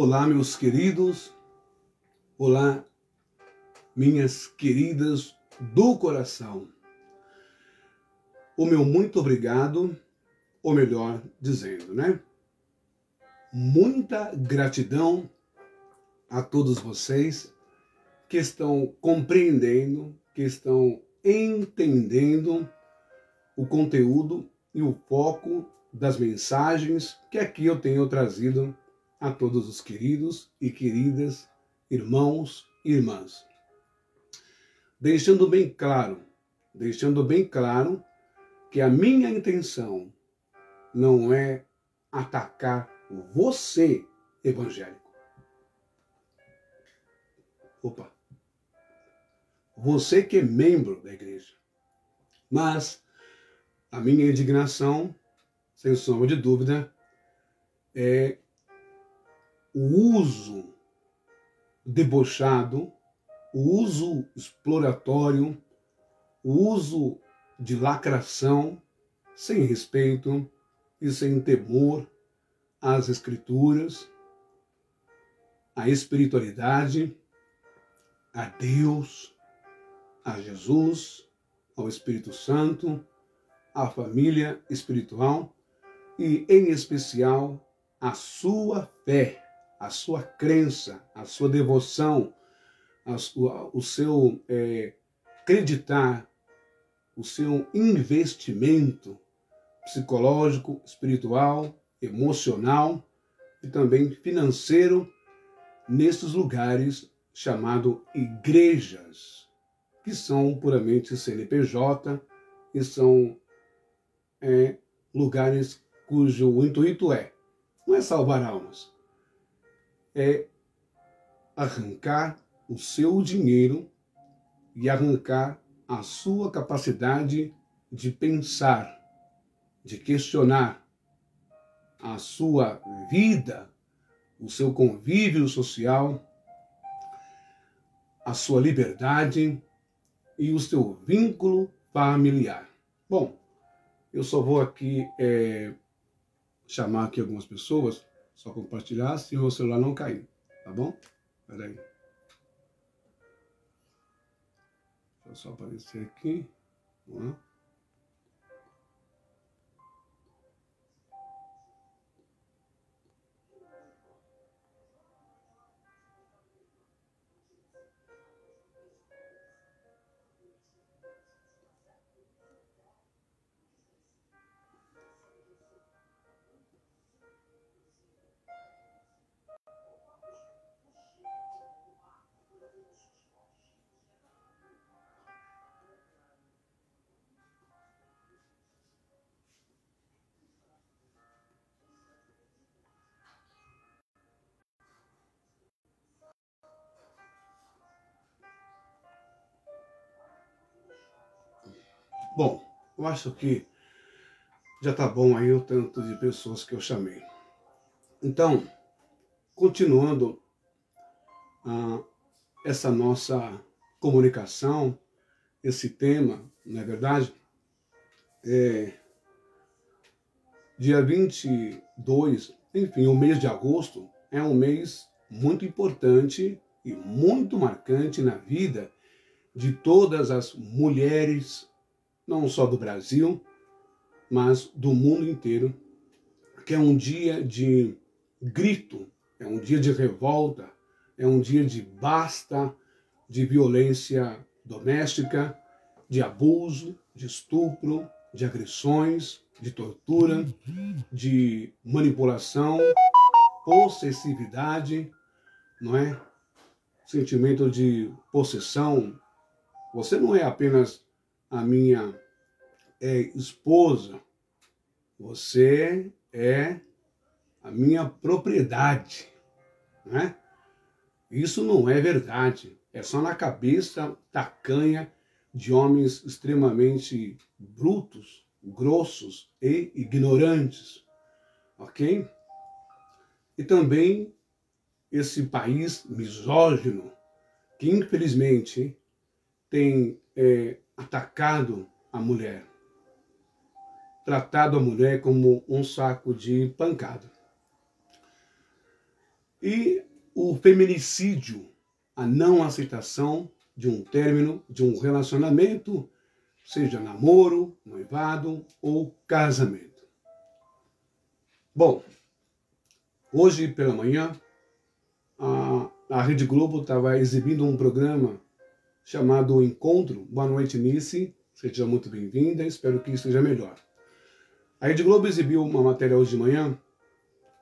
Olá, meus queridos, olá, minhas queridas do coração. O meu muito obrigado, ou melhor dizendo, né? Muita gratidão a todos vocês que estão compreendendo, que estão entendendo o conteúdo e o foco das mensagens que aqui eu tenho trazido a todos os queridos e queridas irmãos e irmãs. Deixando bem claro que a minha intenção não é atacar você, evangélico. Você que é membro da igreja. Mas a minha indignação, sem sombra de dúvida, é o uso debochado, o uso exploratório, o uso de lacração, sem respeito e sem temor às Escrituras, à espiritualidade, a Deus, a Jesus, ao Espírito Santo, à família espiritual e, em especial, a sua fé, a sua crença, a sua devoção, o seu acreditar, o seu investimento psicológico, espiritual, emocional e também financeiro nesses lugares chamados igrejas, que são puramente CNPJ e são lugares cujo intuito não é salvar almas, é arrancar o seu dinheiro e arrancar a sua capacidade de pensar, de questionar a sua vida, o seu convívio social, a sua liberdade e o seu vínculo familiar. Bom, eu só vou aqui chamar aqui algumas pessoas, só compartilhar se o meu celular não cair, tá bom? Espera aí. Deixa eu só aparecer aqui. Vamos lá. Bom, eu acho que já tá bom aí o tanto de pessoas que eu chamei. Então, continuando essa nossa comunicação, esse tema, não é verdade? Dia 22, enfim, o mês de agosto é um mês muito importante e muito marcante na vida de todas as mulheres, não só do Brasil, mas do mundo inteiro, que é um dia de grito, é um dia de revolta, é um dia de basta de violência doméstica, de abuso, de estupro, de agressões, de tortura, de manipulação, possessividade, não é? Sentimento de possessão. Você não é apenas a minha esposa, você é a minha propriedade, né? Isso não é verdade, é só na cabeça tacanha de homens extremamente brutos, grossos e ignorantes, ok? E também esse país misógino que infelizmente tem atacado a mulher, tratado a mulher como um saco de pancada. E o feminicídio, a não aceitação de um término de um relacionamento, seja namoro, noivado ou casamento. Bom, hoje pela manhã, a Rede Globo estava exibindo um programa chamado Encontro. Boa noite, Nice. Seja muito bem-vinda, espero que esteja melhor. A Rede Globo exibiu uma matéria hoje de manhã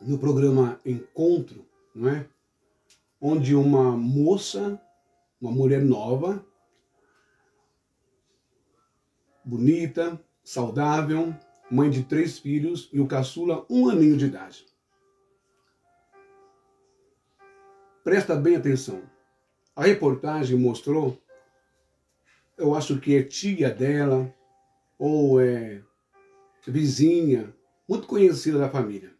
no programa Encontro, não é? Onde uma moça, uma mulher nova, bonita, saudável, mãe de 3 filhos e o caçula 1 aninho de idade. Presta bem atenção. A reportagem mostrou, eu acho que é tia dela, ou é vizinha, muito conhecida da família.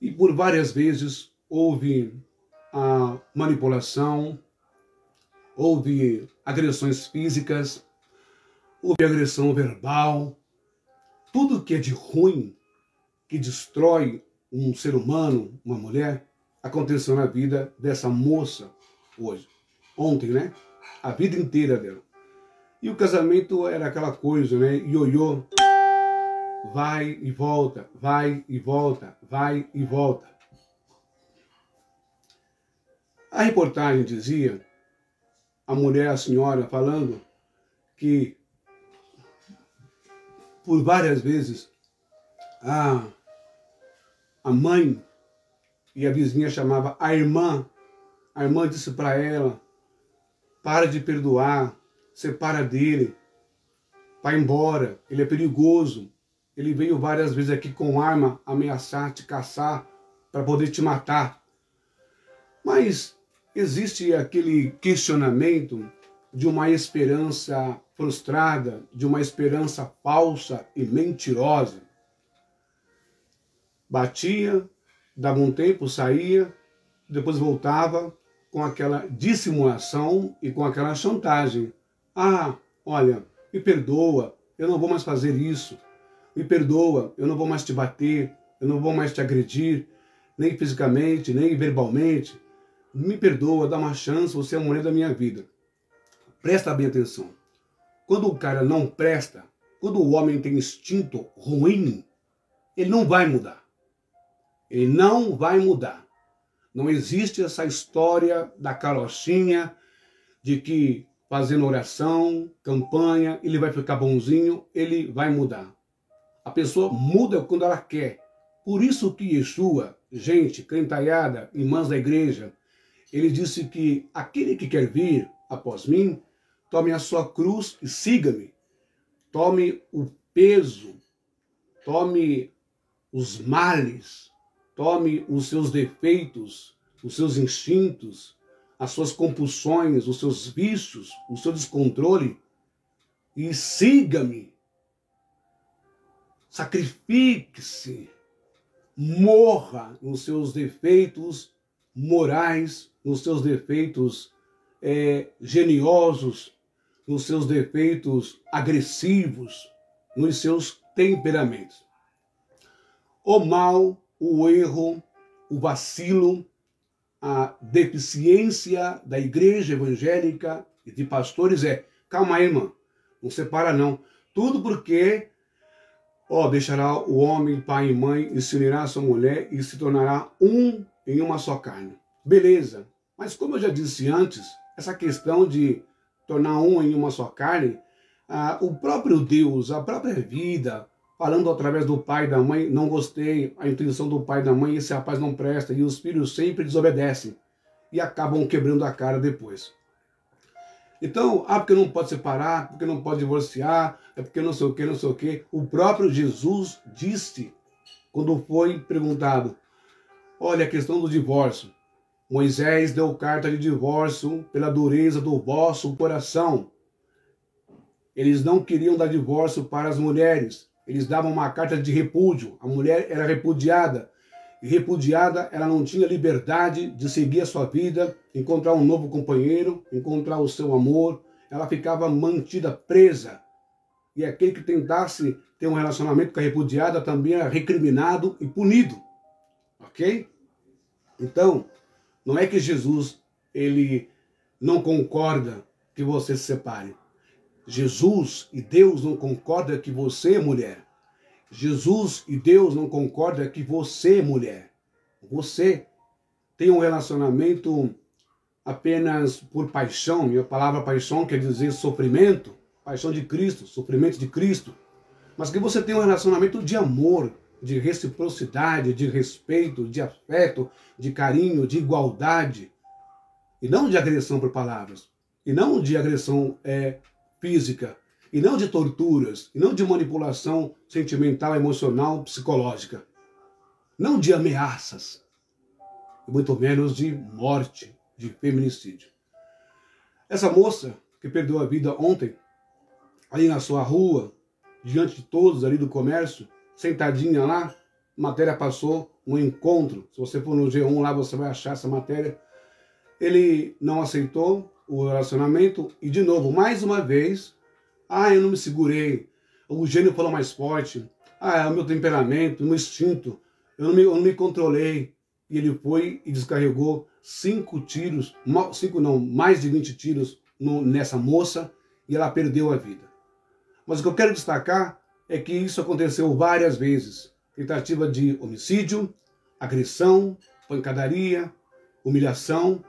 E por várias vezes houve a manipulação, houve agressões físicas, houve agressão verbal. Tudo que é de ruim, que destrói um ser humano, uma mulher, aconteceu na vida dessa moça hoje. Ontem, né? A vida inteira dela. E o casamento era aquela coisa, né? Ioiô. Vai e volta, vai e volta, vai e volta. A reportagem dizia, a mulher, a senhora, falando que por várias vezes a mãe e a vizinha chamava a irmã disse para ela, para de perdoar, separa dele, vai embora, ele é perigoso. Ele veio várias vezes aqui com arma ameaçar, te caçar, para poder te matar. Mas existe aquele questionamento de uma esperança frustrada, de uma esperança falsa e mentirosa. Batia, dava um tempo, saía, depois voltava com aquela dissimulação e com aquela chantagem. Ah, olha, me perdoa, eu não vou mais fazer isso. Me perdoa, eu não vou mais te bater, eu não vou mais te agredir, nem fisicamente, nem verbalmente. Me perdoa, dá uma chance, você é a mulher da minha vida. Presta bem atenção. Quando o cara não presta, quando o homem tem instinto ruim, ele não vai mudar. Ele não vai mudar. Não existe essa história da carochinha de que fazendo oração, campanha, ele vai ficar bonzinho, ele vai mudar. A pessoa muda quando ela quer. Por isso que Yeshua, gente, crentaiada, irmãs da igreja, ele disse que aquele que quer vir após mim, tome a sua cruz e siga-me. Tome o peso, tome os males, tome os seus defeitos, os seus instintos, as suas compulsões, os seus vícios, o seu descontrole e siga-me. Sacrifique-se, morra nos seus defeitos morais, nos seus defeitos geniosos, nos seus defeitos agressivos, nos seus temperamentos. O mal, o erro, o vacilo, a deficiência da igreja evangélica e de pastores calma aí, irmã, não separa não. Tudo porque deixará o homem, pai e mãe, e se unirá a sua mulher e se tornará um em uma só carne. Beleza, mas como eu já disse antes, essa questão de tornar um em uma só carne, o próprio Deus, a própria vida, falando através do pai e da mãe, não gostei, a intenção do pai e da mãe, esse rapaz não presta, e os filhos sempre desobedecem e acabam quebrando a cara depois. Então, porque não pode separar, porque não pode divorciar, é porque não sei o que, não sei o que. O próprio Jesus disse, quando foi perguntado, olha a questão do divórcio. Moisés deu carta de divórcio pela dureza do vosso coração. Eles não queriam dar divórcio para as mulheres. Eles davam uma carta de repúdio. A mulher era repudiada. E repudiada, ela não tinha liberdade de seguir a sua vida, encontrar um novo companheiro, encontrar o seu amor. Ela ficava mantida presa. E aquele que tentasse ter um relacionamento com a repudiada também era recriminado e punido. Ok? Então, não é que Jesus, ele não concorda que você se separe. Jesus e Deus não concordam que você, mulher. Jesus e Deus não concordam que você, mulher. Você tem um relacionamento apenas por paixão, e a palavra paixão quer dizer sofrimento, paixão de Cristo, sofrimento de Cristo, mas que você tem um relacionamento de amor, de reciprocidade, de respeito, de afeto, de carinho, de igualdade, e não de agressão por palavras, e não de agressão física, e não de torturas, e não de manipulação sentimental, emocional, psicológica, não de ameaças, e muito menos de morte, de feminicídio. Essa moça que perdeu a vida ontem, ali na sua rua, diante de todos ali do comércio, sentadinha lá, a matéria passou, um encontro. Se você for no G1 lá, você vai achar essa matéria. Ele não aceitou o relacionamento e, de novo, mais uma vez, eu não me segurei, o gênio falou mais forte, é o meu temperamento, o meu instinto, eu não me controlei. E ele foi e descarregou 5 tiros, 5 não, mais de 20 tiros nessa moça, e ela perdeu a vida. Mas o que eu quero destacar é que isso aconteceu várias vezes. Tentativa de homicídio, agressão, pancadaria, humilhação,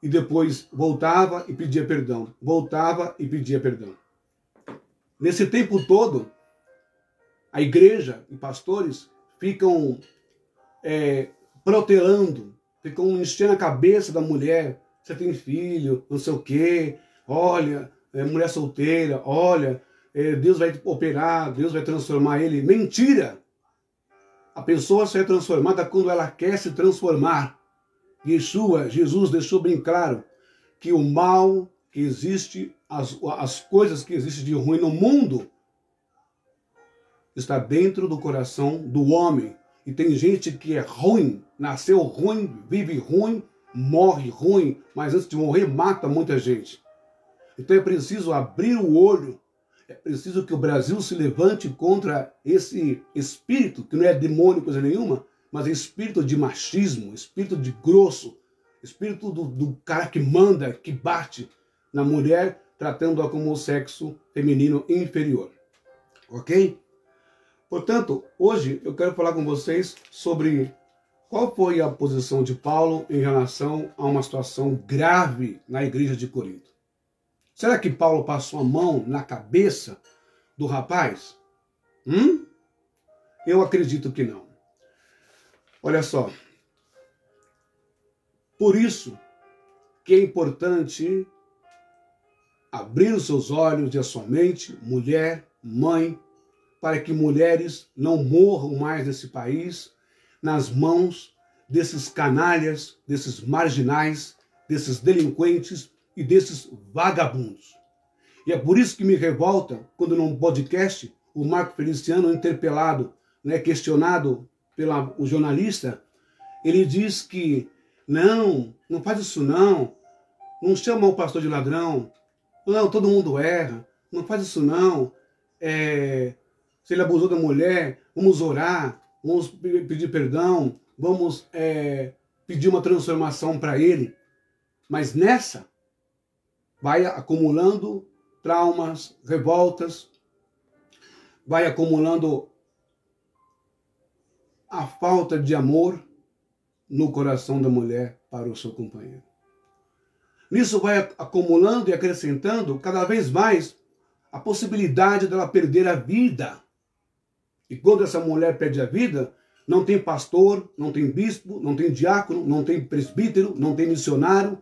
e depois voltava e pedia perdão. Voltava e pedia perdão. Nesse tempo todo, a igreja e pastores ficam protelando, ficam enchendo a cabeça da mulher. Você tem filho, não sei o quê, olha, mulher solteira, olha, Deus vai operar, Deus vai transformar ele. Mentira! A pessoa só é transformada quando ela quer se transformar. Jesus deixou bem claro que o mal que existe, as coisas que existem de ruim no mundo, está dentro do coração do homem. E tem gente que é ruim, nasceu ruim, vive ruim, morre ruim, mas antes de morrer mata muita gente. Então é preciso abrir o olho, é preciso que o Brasil se levante contra esse espírito, que não é demônio, coisa nenhuma, mas é espírito de machismo, espírito de grosso, espírito do cara que manda, que bate na mulher, tratando-a como o sexo feminino inferior. Ok? Portanto, hoje eu quero falar com vocês sobre qual foi a posição de Paulo em relação a uma situação grave na igreja de Corinto. Será que Paulo passou a mão na cabeça do rapaz? Eu acredito que não. Olha só. Por isso que é importante abrir os seus olhos e a sua mente, mulher, mãe, para que mulheres não morram mais nesse país nas mãos desses canalhas, desses marginais, desses delinquentes e desses vagabundos. E é por isso que me revolta quando num podcast o Marco Feliciano, interpelado, questionado pelo jornalista, ele diz que não faz isso não chama o pastor de ladrão, não, todo mundo erra, não faz isso não, se ele abusou da mulher, vamos orar, vamos pedir perdão, vamos pedir uma transformação para ele. Mas nessa, vai acumulando traumas, revoltas, vai acumulando a falta de amor no coração da mulher para o seu companheiro. Nisso vai acumulando e acrescentando cada vez mais a possibilidade dela perder a vida. E quando essa mulher perde a vida, não tem pastor, não tem bispo, não tem diácono, não tem presbítero, não tem missionário,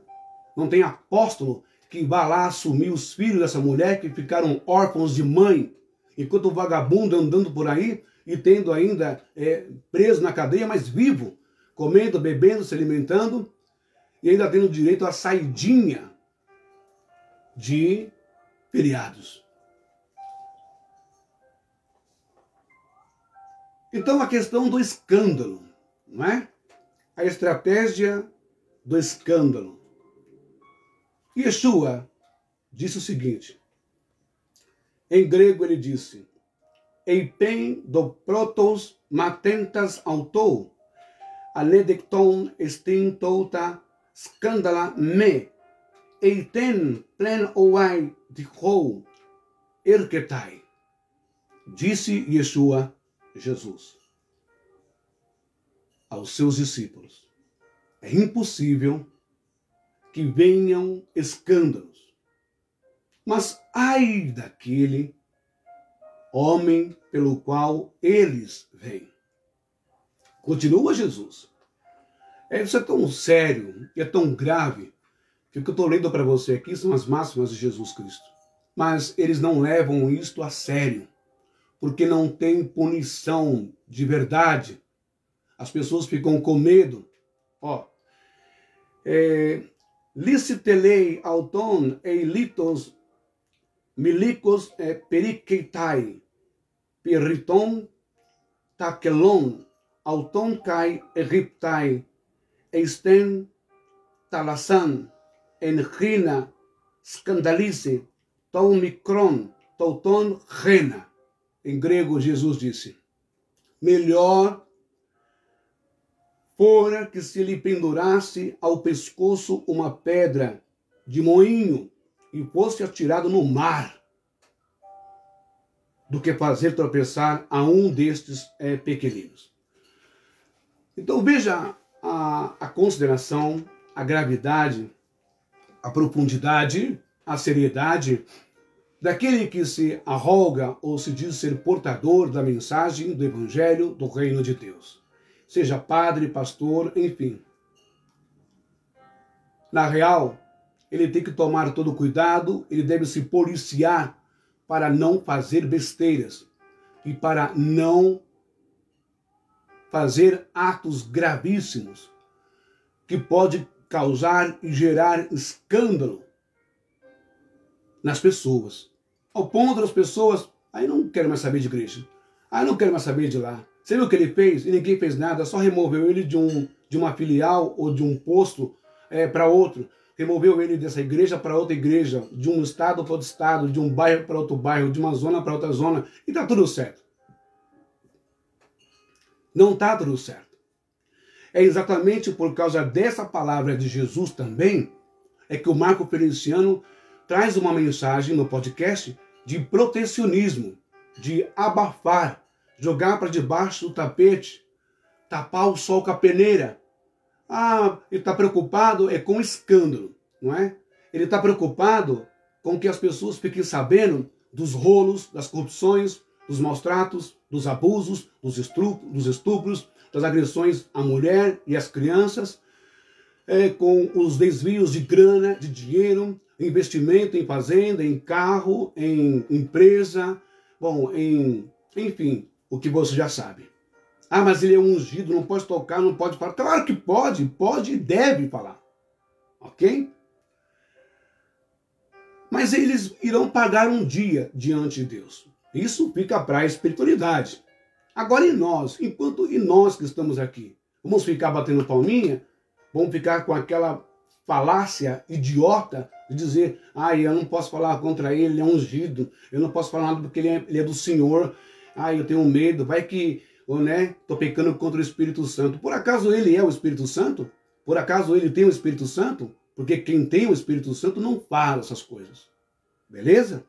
não tem apóstolo que vá lá assumir os filhos dessa mulher que ficaram órfãos de mãe, enquanto o vagabundo andando por aí e tendo ainda preso na cadeia, mas vivo, comendo, bebendo, se alimentando e ainda tendo direito à saidinha de feriados. Então a questão do escândalo, não é? A estratégia do escândalo. Yeshua disse o seguinte, em grego ele disse, Eipen do protos matentas autou, anedekton estin tota skandala me, eiten plen oai dikou erketai. Disse Yeshua, Jesus, aos seus discípulos: é impossível que venham escândalos, mas ai daquele homem pelo qual eles vêm. Continua Jesus. Isso é tão sério e é tão grave que o que eu estou lendo para você aqui são as máximas de Jesus Cristo. Mas eles não levam isto a sério, porque não tem punição de verdade. As pessoas ficam com medo. Licitelei auton eilitos milicos perikeitai, periton takelon, auton kai egiptai, eisten talasan, enchina, scandalize, ton micron, touton rena. Em grego, Jesus disse: melhor fora que se lhe pendurasse ao pescoço uma pedra de moinho e fosse atirado no mar, do que fazer tropeçar a um destes pequeninos. Então veja a consideração, a gravidade, a profundidade, a seriedade daquele que se arroga ou se diz ser portador da mensagem do Evangelho do Reino de Deus. Seja padre, pastor, enfim. Na real, ele tem que tomar todo cuidado, ele deve se policiar para não fazer besteiras e para não fazer atos gravíssimos que pode causar e gerar escândalo nas pessoas, ao ponto das pessoas: aí não quero mais saber de igreja, aí não quero mais saber de lá. Você viu o que ele fez? E ninguém fez nada, só removeu ele de uma filial ou de um posto para outro. Removeu ele dessa igreja para outra igreja, de um estado para outro estado, de um bairro para outro bairro, de uma zona para outra zona, e está tudo certo. Não está tudo certo. É exatamente por causa dessa palavra de Jesus também, é que o Marco Feliciano traz uma mensagem no podcast de protecionismo, de abafar, jogar para debaixo do tapete, tapar o sol com a peneira. Ele está preocupado com escândalo, não é? Ele está preocupado com que as pessoas fiquem sabendo dos rolos, das corrupções, dos maus tratos, dos abusos, dos estupros, das agressões à mulher e às crianças, com os desvios de grana, de dinheiro, investimento em fazenda, em carro, em empresa, enfim, o que você já sabe. Mas ele é ungido, não pode tocar, não pode falar. Claro que pode e deve falar. Ok? Mas eles irão pagar um dia diante de Deus. Isso fica para a espiritualidade. Agora, e nós que estamos aqui? Vamos ficar batendo palminha? Vamos ficar com aquela falácia idiota de dizer: eu não posso falar contra ele, ele é ungido. Eu não posso falar nada porque ele é do Senhor. Eu tenho medo. Vai que estou pecando contra o Espírito Santo. Por acaso ele é o Espírito Santo? Por acaso ele tem o Espírito Santo? Porque quem tem o Espírito Santo não fala essas coisas. Beleza?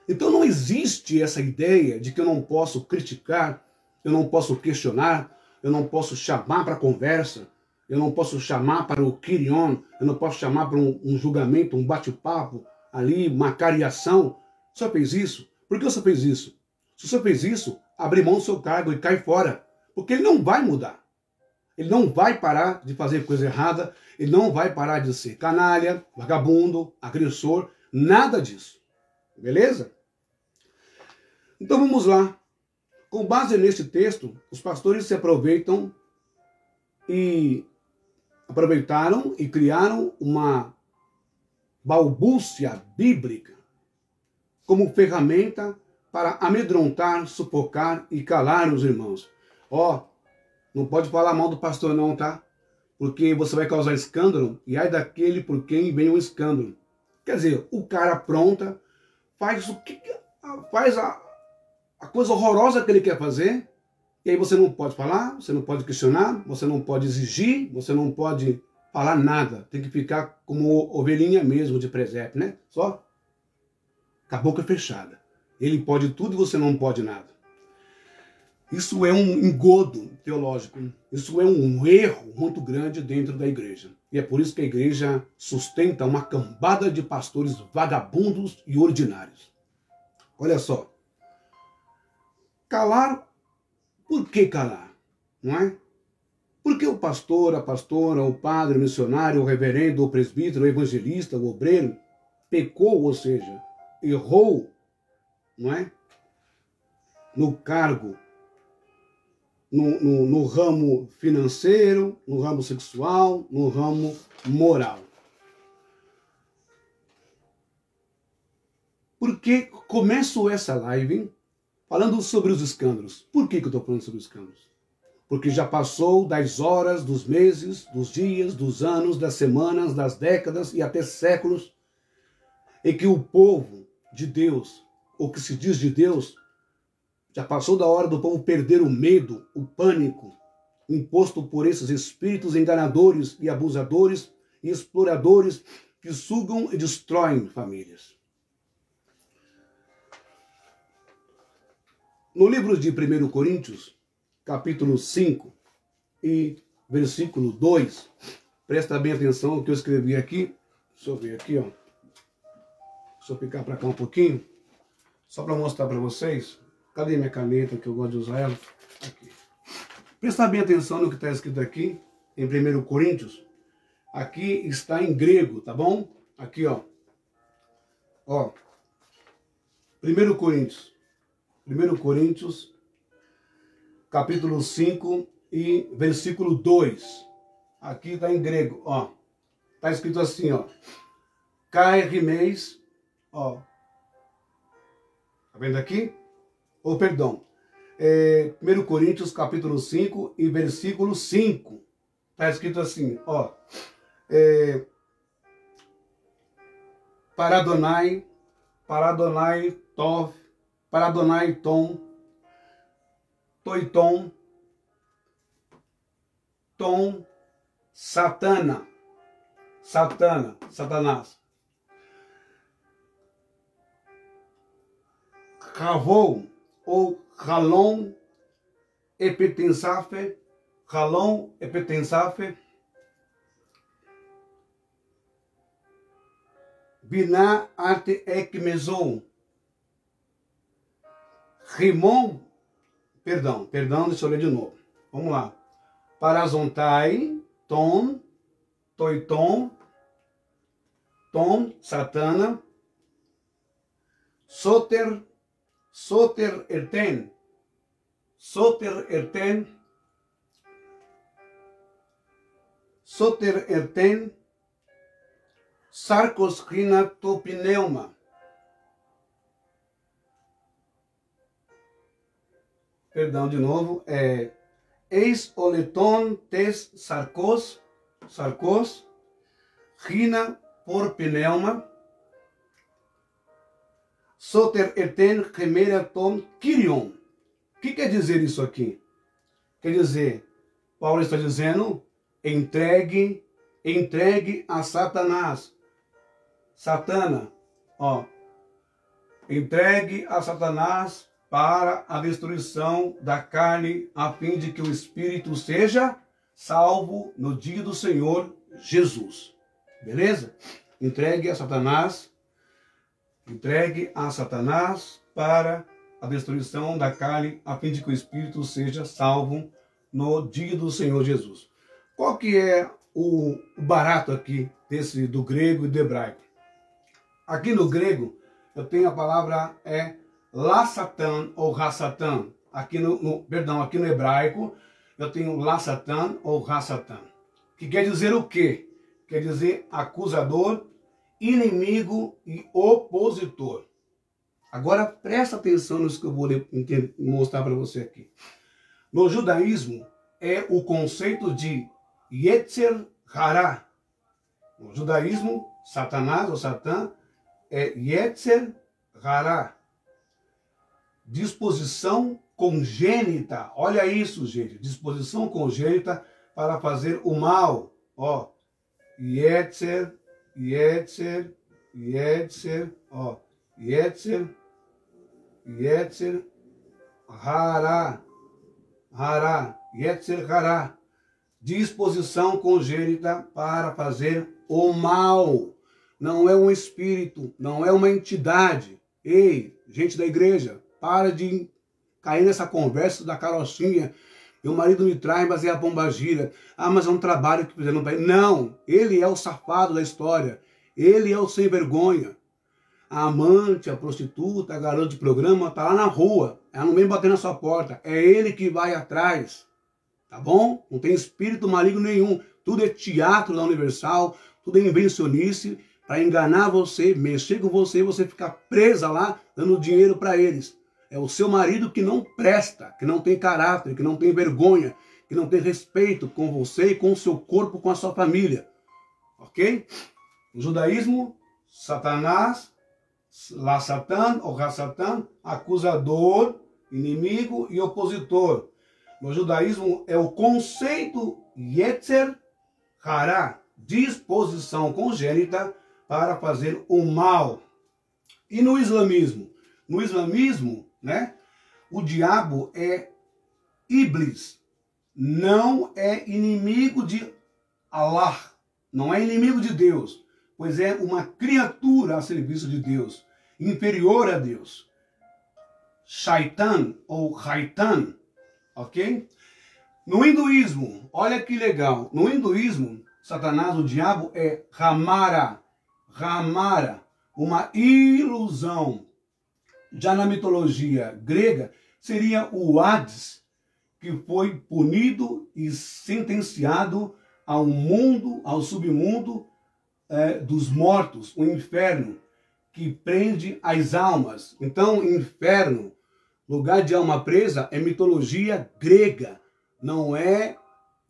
Então não existe essa ideia de que eu não posso criticar, eu não posso questionar, eu não posso chamar para conversa, eu não posso chamar para o Kyrion, eu não posso chamar para um julgamento, um bate-papo ali, uma cariação. O senhor fez isso? Por que o senhor fez isso? Se o senhor fez isso, abre mão do seu cargo e cai fora. Porque ele não vai mudar. Ele não vai parar de fazer coisa errada, ele não vai parar de ser canalha, vagabundo, agressor, nada disso. Beleza? Então vamos lá. Com base nesse texto, os pastores se aproveitaram e criaram uma balbúcia bíblica como ferramenta para amedrontar, sufocar e calar os irmãos. Não pode falar mal do pastor não, tá? Porque você vai causar escândalo e ai daquele por quem vem o escândalo. Quer dizer, o cara apronta, faz a coisa horrorosa que ele quer fazer, E aí você não pode falar, você não pode questionar, você não pode exigir, você não pode falar nada. Tem que ficar como ovelhinha mesmo de presépio, né? Só com a boca fechada. Ele pode tudo e você não pode nada. Isso é um engodo teológico. Isso é um erro muito grande dentro da igreja. E é por isso que a igreja sustenta uma cambada de pastores vagabundos e ordinários. Olha só. Calar, por que calar? Não é? Por que o pastor, a pastora, o padre, o missionário, o reverendo, o presbítero, o evangelista, o obreiro pecou, ou seja, errou, não é? No cargo, no ramo financeiro, no ramo sexual, no ramo moral. Porque começo essa live falando sobre os escândalos. Por que eu estou falando sobre os escândalos? Porque já passou das horas, dos meses, dos dias, dos anos, das semanas, das décadas e até séculos em que o povo de Deus, ou que se diz de Deus, já passou da hora do povo perder o medo, o pânico, imposto por esses espíritos enganadores e abusadores e exploradores que sugam e destroem famílias. No livro de 1 Coríntios, capítulo 5 e versículo 2, presta bem atenção ao que eu escrevi aqui. Deixa eu ver aqui, ó. Deixa eu picar para cá um pouquinho, só para mostrar para vocês. Cadê minha caneta, que eu gosto de usar ela? Aqui. Presta bem atenção no que está escrito aqui, em 1 Coríntios. Aqui está em grego, tá bom? Aqui, ó. Ó. 1 Coríntios, capítulo 5 e versículo 2. Aqui está em grego, ó. Está escrito assim, ó. Kai rimeis, ó. Tá vendo aqui? Ou, perdão, 1 Coríntios capítulo 5 e versículo 5. Está escrito assim, ó. Paradonai tov, paradonai tom, toitom, tom, satana, Satanás. Ravou, ou Ralon epetensafe, Biná arte ekmezon, Rimon, perdão, deixa eu ler de novo. Vamos lá. Parazontai, tom, toitom, tom, satana, soter erten, sarcos rina topneuma. Perdão, de novo. Eis oleton tes sarcos, rina por pneuma, soter erten gemera tom kyrion. O que quer dizer isso aqui? Quer dizer, Paulo está dizendo, entregue a Satanás. Satana, ó. Entregue a Satanás para a destruição da carne, a fim de que o espírito seja salvo no dia do Senhor Jesus. Beleza? Entregue a Satanás para a destruição da carne, a fim de que o espírito seja salvo no dia do Senhor Jesus. Qual que é o barato aqui do grego e do hebraico? Aqui no grego, eu tenho a palavra la-satan ou ra-satan. Aqui no hebraico, eu tenho la-satan ou ra-satan. Que quer dizer o quê? Quer dizer acusador, inimigo e opositor. Agora presta atenção nisso que eu vou mostrar para você aqui. No judaísmo, é o conceito de Yetzer Hara. No judaísmo, Satanás ou Satã é Yetzer Hara. Disposição congênita. Olha isso, gente. Disposição congênita para fazer o mal. Ó. Yetzer, Yetzer, Yetzer, ó. Yetzer, Yetzer, Hara, Hara, Yetzer, Hara. Disposição congênita para fazer o mal. Não é um espírito, não é uma entidade. Ei, gente da igreja, para de cair nessa conversa da carochinha. Meu marido me trai, mas é a pombagira. Ah, mas é um trabalho que fizeram para ele. Não, ele é o safado da história. Ele é o sem vergonha. A amante, a prostituta, a garota de programa está lá na rua. Ela não vem bater na sua porta. É ele que vai atrás. Tá bom? Não tem espírito maligno nenhum. Tudo é teatro da Universal. Tudo é invencionice para enganar você, mexer com você e você ficar presa lá dando dinheiro para eles. É o seu marido que não presta, que não tem caráter, que não tem vergonha, que não tem respeito com você e com o seu corpo, com a sua família. Ok? No judaísmo, Satanás, lá Satan, ou Ra-Satan, acusador, inimigo e opositor. No judaísmo é o conceito Yetzer Hara, disposição congênita para fazer o mal. E no islamismo? No islamismo, né, o diabo é Iblis, não é inimigo de Allah, não é inimigo de Deus, pois é uma criatura a serviço de Deus, inferior a Deus. Shaitan ou Shaitan, ok? No hinduísmo, olha que legal, no hinduísmo, Satanás, o diabo, é Ramara, Ramara, uma ilusão. Já na mitologia grega, seria o Hades, que foi punido e sentenciado ao mundo, ao submundo dos mortos, o inferno, que prende as almas. Então, inferno, lugar de alma presa, é mitologia grega, não é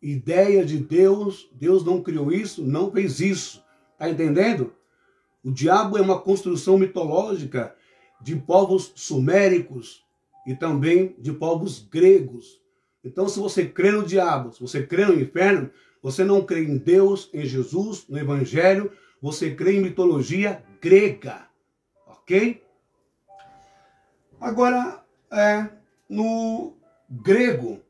ideia de Deus. Deus não criou isso, não fez isso. Tá entendendo? O diabo é uma construção mitológica de povos suméricos e também de povos gregos. Então, se você crê no diabo, se você crê no inferno, você não crê em Deus, em Jesus, no Evangelho, você crê em mitologia grega. Ok? Agora, no grego,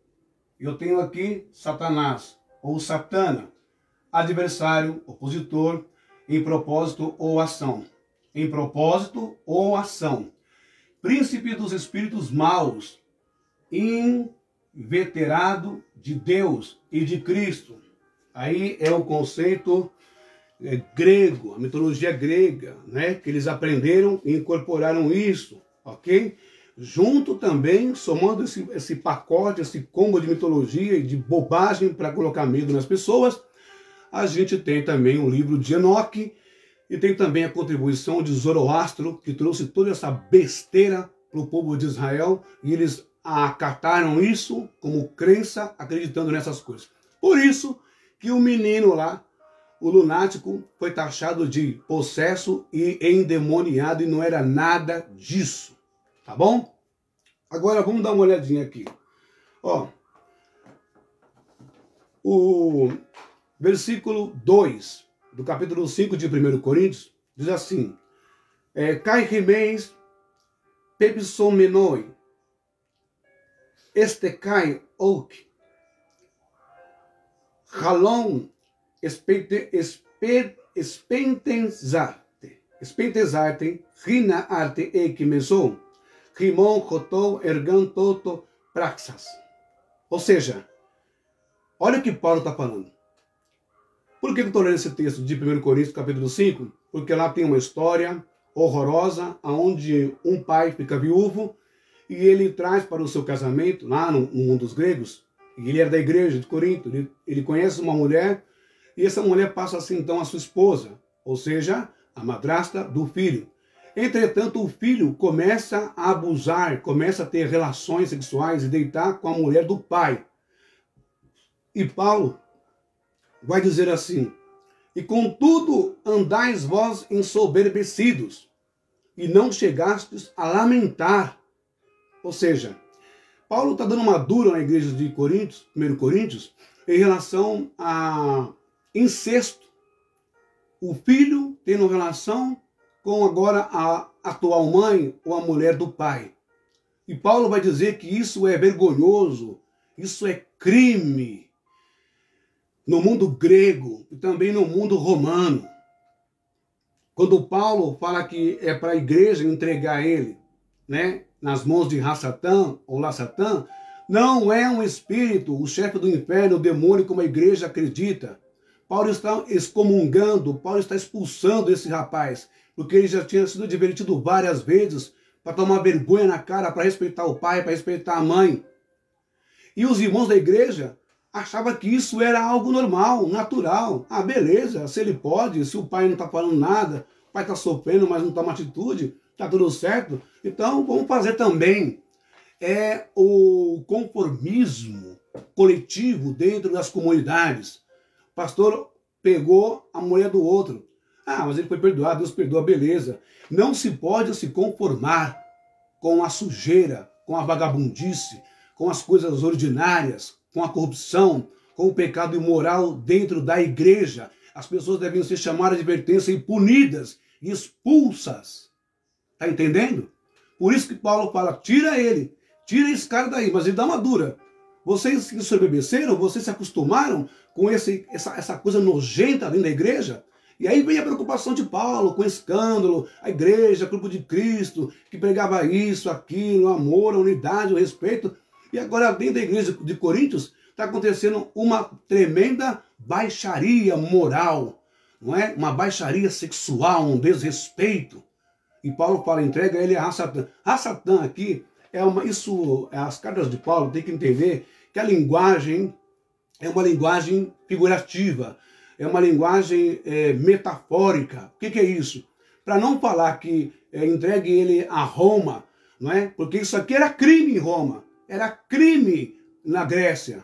eu tenho aqui Satanás, ou Satana, adversário, opositor, em propósito ou ação. Em propósito ou ação. Príncipe dos espíritos maus, inveterado de Deus e de Cristo. Aí é o conceito grego, a mitologia grega, né? Que eles aprenderam e incorporaram isso, ok? Junto também, somando esse pacote, esse combo de mitologia e de bobagem para colocar medo nas pessoas, a gente tem também o livro de Enoque, e tem também a contribuição de Zoroastro, que trouxe toda essa besteira para o povo de Israel, e eles acataram isso como crença, acreditando nessas coisas. Por isso que o menino lá, o lunático, foi taxado de possesso e endemoniado, e não era nada disso. Tá bom? Agora vamos dar uma olhadinha aqui. Ó, o versículo 2 do capítulo 5 de 1 Coríntios diz assim: Kai remens pepsomenoi este kai ouk halon spentezarte rina arte ekimeson rimon rotou ergan toto praxas. Ou seja, olha o que Paulo está falando. Por que eu estou lendo esse texto de 1 Coríntios, capítulo 5? Porque lá tem uma história horrorosa, onde um pai fica viúvo e ele traz para o seu casamento, lá no mundo dos gregos, e ele era da igreja de Corinto, ele conhece uma mulher, e essa mulher passa assim então a sua esposa, ou seja, a madrasta do filho. Entretanto, o filho começa a abusar, começa a ter relações sexuais e deitar com a mulher do pai. E Paulo vai dizer assim: e contudo andais vós ensoberbecidos, e não chegastes a lamentar. Ou seja, Paulo está dando uma dura na igreja de Coríntios, 1 Coríntios, em relação a incesto. O filho tendo relação com agora a atual mãe ou a mulher do pai. E Paulo vai dizer que isso é vergonhoso, isso é crime no mundo grego e também no mundo romano. Quando Paulo fala que é para a igreja entregar ele, né, nas mãos de Rassatã ou Lassatã, não é um espírito, o chefe do inferno, o demônio, como a igreja acredita. Paulo está excomungando, Paulo está expulsando esse rapaz, porque ele já tinha sido advertido várias vezes para tomar vergonha na cara, para respeitar o pai, para respeitar a mãe. E os irmãos da igreja achavam que isso era algo normal, natural. Ah, beleza, se ele pode, se o pai não está falando nada, o pai está sofrendo, mas não toma atitude, está tudo certo, então vamos fazer também. É o conformismo coletivo dentro das comunidades. O pastor pegou a mulher do outro. Ah, mas ele foi perdoado, Deus perdoa, beleza. Não se pode se conformar com a sujeira, com a vagabundice, com as coisas ordinárias, com a corrupção, com o pecado imoral dentro da igreja. As pessoas devem ser chamadas de advertência e punidas, e expulsas. Está entendendo? Por isso que Paulo fala, tira ele, tira esse cara daí, mas ele dá uma dura. Vocês que sobreviveceram, vocês se acostumaram com essa coisa nojenta dentro da igreja? E aí vem a preocupação de Paulo com escândalo, a igreja, o corpo de Cristo, que pregava isso, aquilo, o amor, a unidade, o respeito. E agora dentro da igreja de Coríntios está acontecendo uma tremenda baixaria moral, não é? Uma baixaria sexual, um desrespeito. E Paulo fala, entrega ele a Rassatã. Rassatã aqui, as cartas de Paulo tem que entender que a linguagem é uma linguagem figurativa, é uma linguagem metafórica. O que é isso? Para não falar que entregue ele a Roma, não é? Porque isso aqui era crime em Roma, era crime na Grécia.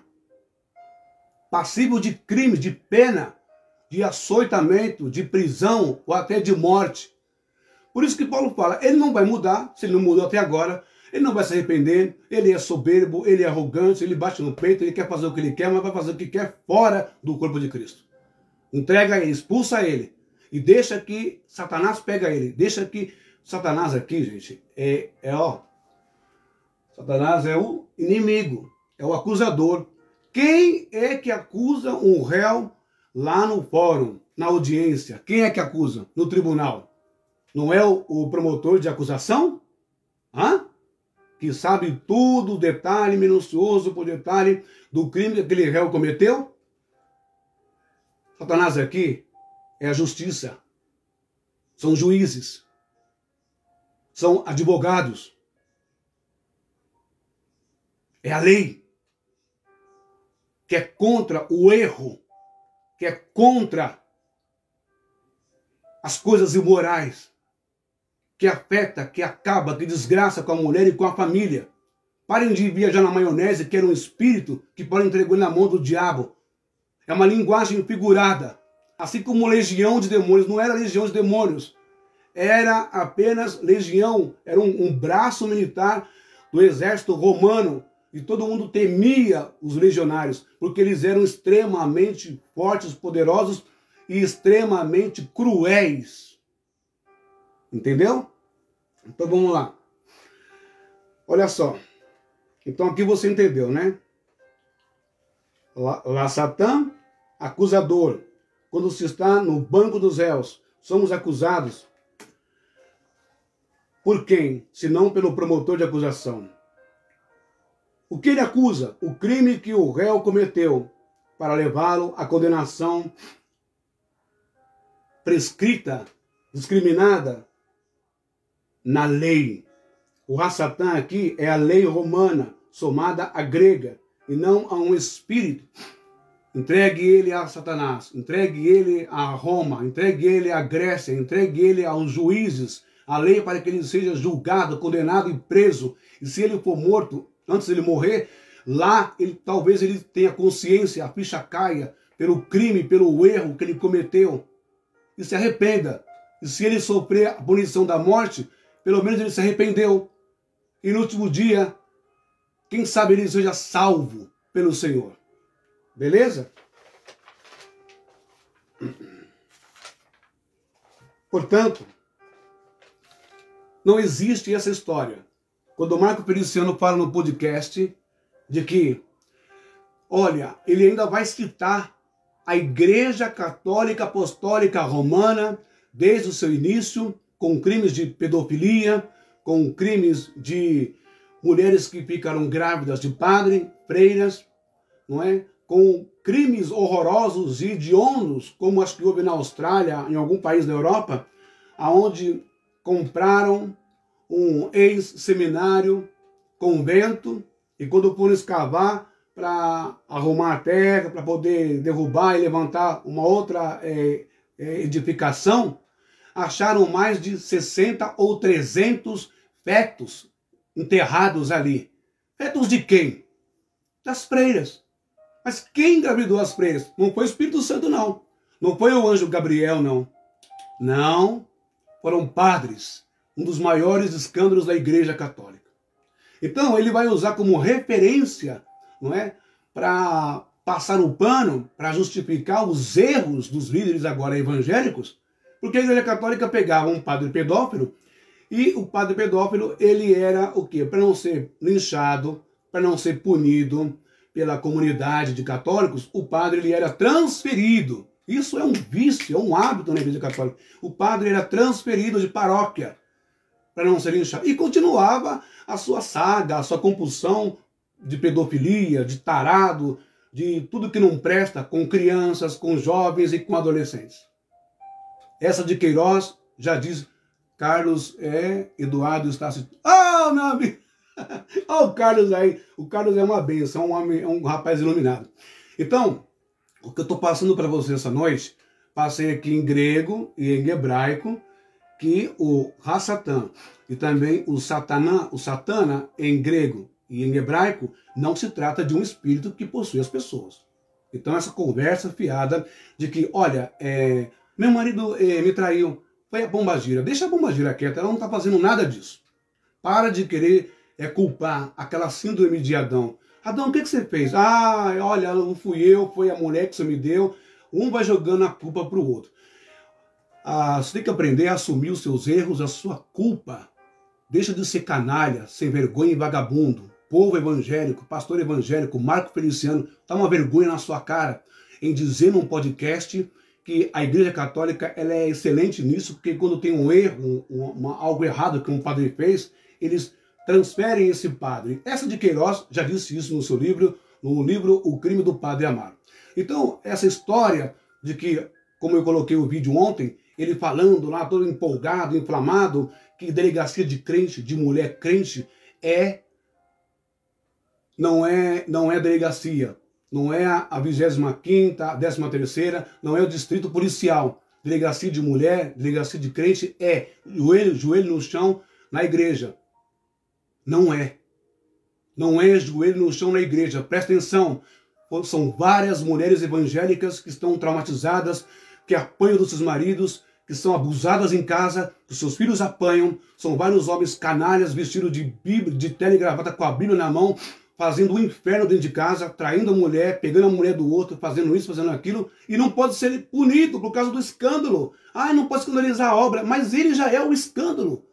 Passível de crime, de pena, de açoitamento, de prisão ou até de morte. Por isso que Paulo fala, ele não vai mudar, se ele não mudou até agora, ele não vai se arrepender, ele é soberbo, ele é arrogante, ele bate no peito, ele quer fazer o que ele quer, mas vai fazer o que quer fora do corpo de Cristo. Entrega ele, expulsa ele e deixa que Satanás pega ele. Deixa que Satanás aqui, gente, Satanás é o inimigo, é o acusador. Quem é que acusa um réu lá no fórum, na audiência? Quem é que acusa no tribunal? Não é o promotor de acusação? Hã? Que sabe tudo, detalhe minucioso por detalhe do crime que aquele réu cometeu? Satanás aqui é a justiça. São juízes. São advogados. É a lei. Que é contra o erro. Que é contra as coisas imorais. Que afeta, que acaba, que desgraça com a mulher e com a família. Parem de viajar na maionese, que era um espírito que Paulo entregou na mão do diabo. É uma linguagem figurada. Assim como legião de demônios. Não era legião de demônios. Era apenas legião. Era um braço militar do exército romano. E todo mundo temia os legionários. Porque eles eram extremamente fortes, poderosos e extremamente cruéis. Entendeu? Então vamos lá. Olha só. Então aqui você entendeu, né? Lassatã, acusador. Quando se está no banco dos réus, somos acusados por quem? Se não pelo promotor de acusação. O que ele acusa? O crime que o réu cometeu para levá-lo à condenação prescrita, discriminada na lei. O Rassatã aqui é a lei romana, somada à grega, e não a um espírito. Entregue ele a Satanás, entregue ele a Roma, entregue ele à Grécia, entregue ele aos juízes, a lei para que ele seja julgado, condenado e preso. E se ele for morto, antes de ele morrer, lá talvez ele tenha consciência, a ficha caia pelo crime, pelo erro que ele cometeu. E se arrependa. E se ele sofrer a punição da morte, pelo menos ele se arrependeu. E no último dia, Quem sabe ele seja salvo pelo Senhor. Beleza? Portanto, não existe essa história. Quando o Marco Feliciano fala no podcast de que, olha, ele ainda vai citar a Igreja Católica Apostólica Romana desde o seu início, com crimes de pedofilia, com crimes de mulheres que ficaram grávidas de padre, freiras, não é? Com crimes horrorosos e hediondos, como acho que houve na Austrália, em algum país da Europa, aonde compraram um ex-seminário, convento, e quando foram escavar para arrumar a terra, para poder derrubar e levantar uma outra edificação, acharam mais de 60 ou 300 fetos enterrados ali. Fetos de quem? Das freiras. Mas quem engravidou as freiras? Não foi o Espírito Santo, não. Não foi o anjo Gabriel, não. Não. Foram padres. Um dos maiores escândalos da Igreja Católica. Então, ele vai usar como referência, não é, para passar o pano, para justificar os erros dos líderes agora evangélicos, porque a Igreja Católica pegava um padre pedófilo, e o padre pedófilo, ele era o quê? Para não ser linchado, para não ser punido pela comunidade de católicos, o padre ele era transferido. Isso é um vício, é um hábito na Igreja Católica. O padre era transferido de paróquia para não ser linchado. E continuava a sua saga, a sua compulsão de pedofilia, de tarado, de tudo que não presta com crianças, com jovens e com adolescentes. Essa de Queiroz já diz Carlos Eduardo Estácio. Ah, meu amigo! Olha o Carlos aí. O Carlos é uma benção, é um rapaz iluminado. Então, o que eu estou passando para você essa noite, passei aqui em grego e em hebraico, que o Hassatan e também o Satana em grego e em hebraico, não se trata de um espírito que possui as pessoas. Então essa conversa fiada de que, olha, meu marido me traiu, foi a pombagira. Deixa a pombagira quieta, ela não está fazendo nada disso. Para de querer culpar aquela síndrome de Adão. Adão, o que você fez? Ah, olha, não fui eu, foi a mulher que você me deu. Um vai jogando a culpa para o outro. Você tem que aprender a assumir os seus erros, a sua culpa. Deixa de ser canalha, sem vergonha e vagabundo. Povo evangélico, pastor evangélico, Marco Feliciano, está uma vergonha na sua cara em dizer num podcast que a Igreja Católica ela é excelente nisso, porque quando tem um erro, algo errado que um padre fez, eles transferem esse padre. Essa de Queiroz já disse isso no seu livro, no livro O Crime do Padre Amaro. Então, essa história de que, como eu coloquei o vídeo ontem, ele falando lá, todo empolgado, inflamado, que delegacia de crente, de mulher crente, não é delegacia, não é a 25ª, a 13ª, não é o distrito policial. Delegacia de mulher, delegacia de crente é joelho no chão na igreja. Não é. Não é joelho no chão na igreja. Presta atenção. São várias mulheres evangélicas que estão traumatizadas, que apanham dos seus maridos, que são abusadas em casa, que seus filhos apanham. São vários homens canalhas vestidos de Bíblia, de terno e gravata com a Bíblia na mão, fazendo um inferno dentro de casa, traindo a mulher, pegando a mulher do outro, fazendo isso, fazendo aquilo, e não pode ser punido por causa do escândalo. Ah, não pode escandalizar a obra, mas ele já é o escândalo.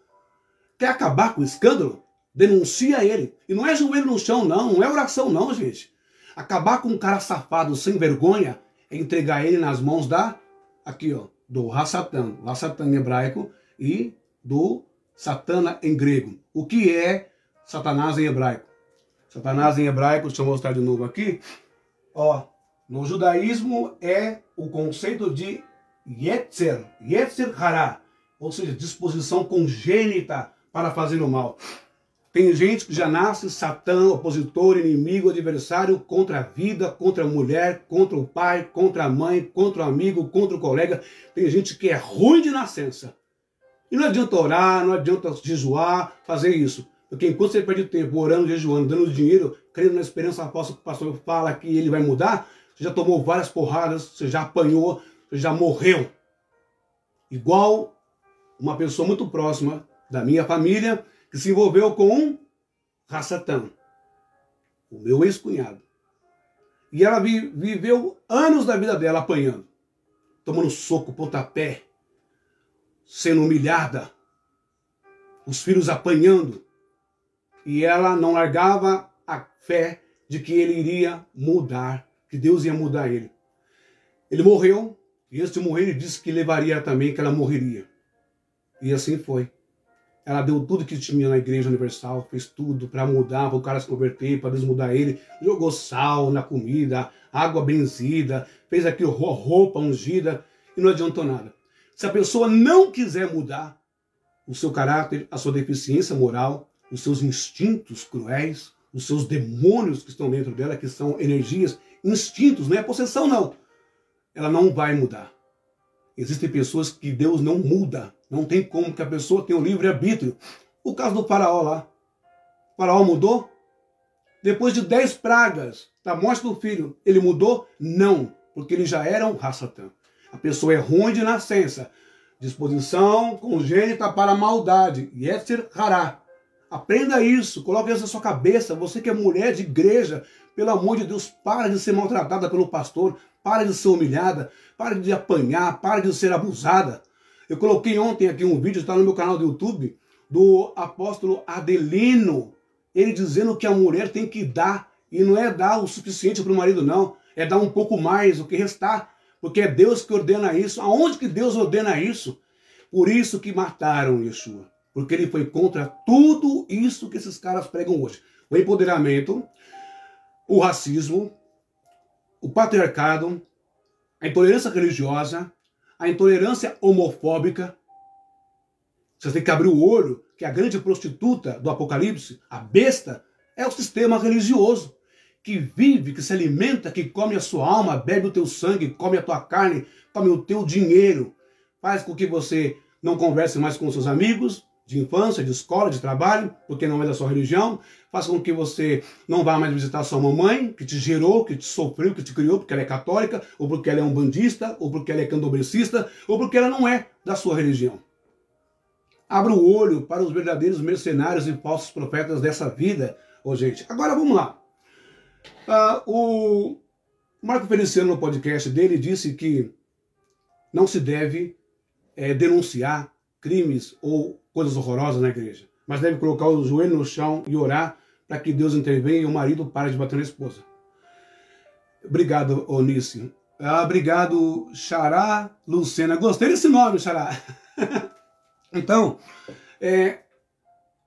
Quer acabar com o escândalo? Denuncia ele. E não é joelho no chão, não é oração, não, gente. Acabar com um cara safado, sem vergonha, é entregar ele nas mãos do Hassatan em hebraico e do Satana em grego. O que é Satanás em hebraico? Satanás em hebraico, deixa eu mostrar de novo aqui. No judaísmo é o conceito de Yetzer Hará, ou seja, disposição congênita para fazer o mal. Tem gente que já nasce Satã, opositor, inimigo, adversário contra a vida, contra a mulher, contra o pai, contra a mãe, contra o amigo, contra o colega. Tem gente que é ruim de nascença. E não adianta orar, não adianta jejuar, fazer isso. Porque enquanto você perde tempo orando, jejuando, dando dinheiro, crendo na esperança apóstolo que o pastor fala que ele vai mudar, você já tomou várias porradas, você já apanhou, você já morreu. Igual uma pessoa muito próxima da minha família, que se envolveu com um Hassatan. o meu ex-cunhado. E ela viveu anos da vida dela apanhando, tomando soco, pontapé, sendo humilhada, os filhos apanhando. E ela não largava a fé de que ele iria mudar, que Deus ia mudar ele. Ele morreu, e antes de morrer ele disse que levaria também, que ela morreria. E assim foi. Ela deu tudo que tinha na Igreja Universal, fez tudo para mudar, para o cara se converter, para Deus mudar ele. Jogou sal na comida, água benzida, fez aquilo, roupa ungida, e não adiantou nada. Se a pessoa não quiser mudar o seu caráter, a sua deficiência moral, os seus instintos cruéis, os seus demônios que estão dentro dela, que são energias, instintos, não é possessão não. Ela não vai mudar. Existem pessoas que Deus não muda. Não tem como que a pessoa tenha o livre-arbítrio. O caso do faraó lá. O faraó mudou? Depois de 10 pragas da morte do filho, ele mudou? Não, porque ele já era um Rassatã. A pessoa é ruim de nascença. Disposição congênita para a maldade. Yetzer hará. Aprenda isso, coloque isso na sua cabeça. Você que é mulher de igreja, pelo amor de Deus, para de ser maltratada pelo pastor, para de ser humilhada, para de apanhar, para de ser abusada. Eu coloquei ontem aqui um vídeo, está no meu canal do YouTube, do apóstolo Adelino, ele dizendo que a mulher tem que dar, e não é dar o suficiente para o marido não, é dar um pouco mais, o que restar, porque é Deus que ordena isso. Aonde que Deus ordena isso? Por isso que mataram Yeshua. Porque ele foi contra tudo isso que esses caras pregam hoje. O empoderamento, o racismo, o patriarcado, a intolerância religiosa, a intolerância homofóbica. Você tem que abrir o olho que a grande prostituta do Apocalipse, a besta, é o sistema religioso. Que vive, que se alimenta, que come a sua alma, bebe o teu sangue, come a tua carne, come o teu dinheiro. Faz com que você não converse mais com seus amigos, de infância, de escola, de trabalho, porque não é da sua religião. Faça com que você não vá mais visitar sua mamãe, que te gerou, que te sofreu, que te criou, porque ela é católica, ou porque ela é umbandista, ou porque ela é candomblecista, ou porque ela não é da sua religião. Abra o olho para os verdadeiros mercenários e falsos profetas dessa vida, gente. Agora vamos lá. O Marco Feliciano, no podcast dele, disse que não se deve denunciar crimes ou coisas horrorosas na igreja, mas deve colocar o joelho no chão e orar para que Deus intervenha e o marido pare de bater na esposa. Obrigado, Onício. Obrigado, Xará Lucena. Gostei desse nome, Xará. Então,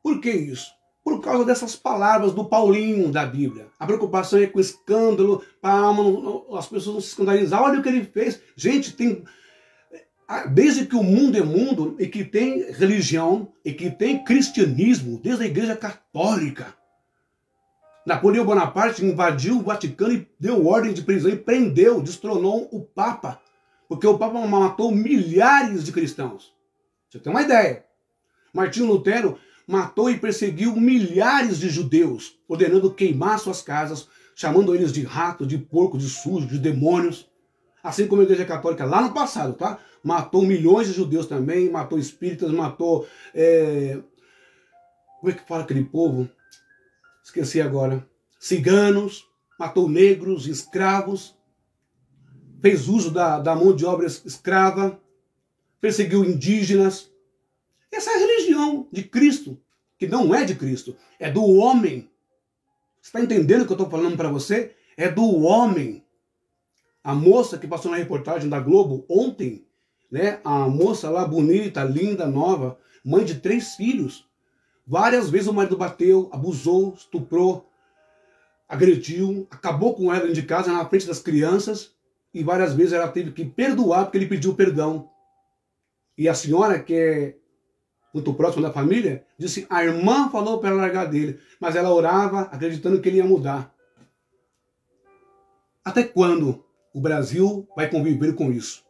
por que isso? Por causa dessas palavras do Paulinho da Bíblia. A preocupação é com o escândalo, para as pessoas não se escandalizar. Olha o que ele fez. Gente, desde que o mundo é mundo, e que tem religião, e que tem cristianismo, desde a Igreja Católica. Napoleão Bonaparte invadiu o Vaticano e deu ordem de prisão e prendeu, destronou o Papa. Porque o Papa matou milhares de cristãos. Você tem uma ideia. Martinho Lutero matou e perseguiu milhares de judeus, ordenando queimar suas casas, chamando eles de rato, de porco, de sujo, de demônios. Assim como a Igreja Católica lá no passado, tá? Matou milhões de judeus também, matou espíritas, matou... Como é que fala aquele povo? Esqueci agora. Ciganos, matou negros, escravos, fez uso da mão de obra escrava, perseguiu indígenas. Essa é a religião de Cristo, que não é de Cristo, é do homem. Você está entendendo o que eu estou falando para você? É do homem. A moça que passou na reportagem da Globo ontem, né? A moça lá bonita, linda, nova, mãe de 3 filhos. Várias vezes o marido bateu, abusou, estuprou, agrediu, acabou com ela dentro de casa, na frente das crianças, e várias vezes ela teve que perdoar porque ele pediu perdão. E a senhora, que é muito próxima da família, disse, a irmã falou para ela largar dele, mas ela orava acreditando que ele ia mudar. Até quando o Brasil vai conviver com isso?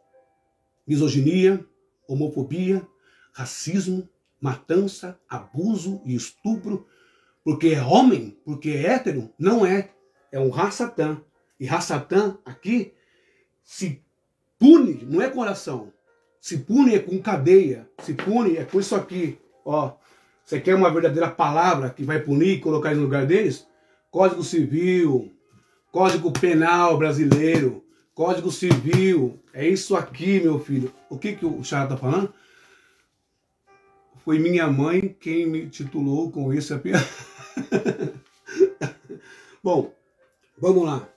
Misoginia, homofobia, racismo, matança, abuso e estupro, porque é homem, porque é hétero? Não é. É um Rassatã. E Rassatã aqui se pune, não é coração. Se pune é com cadeia, se pune é com isso aqui. Ó, você quer uma verdadeira palavra que vai punir e colocar eles no lugar deles? Código Civil, Código Penal Brasileiro, Código Civil. É isso aqui, meu filho. O que o Xará está falando? Foi minha mãe quem me titulou com esse apelido. Bom, vamos lá.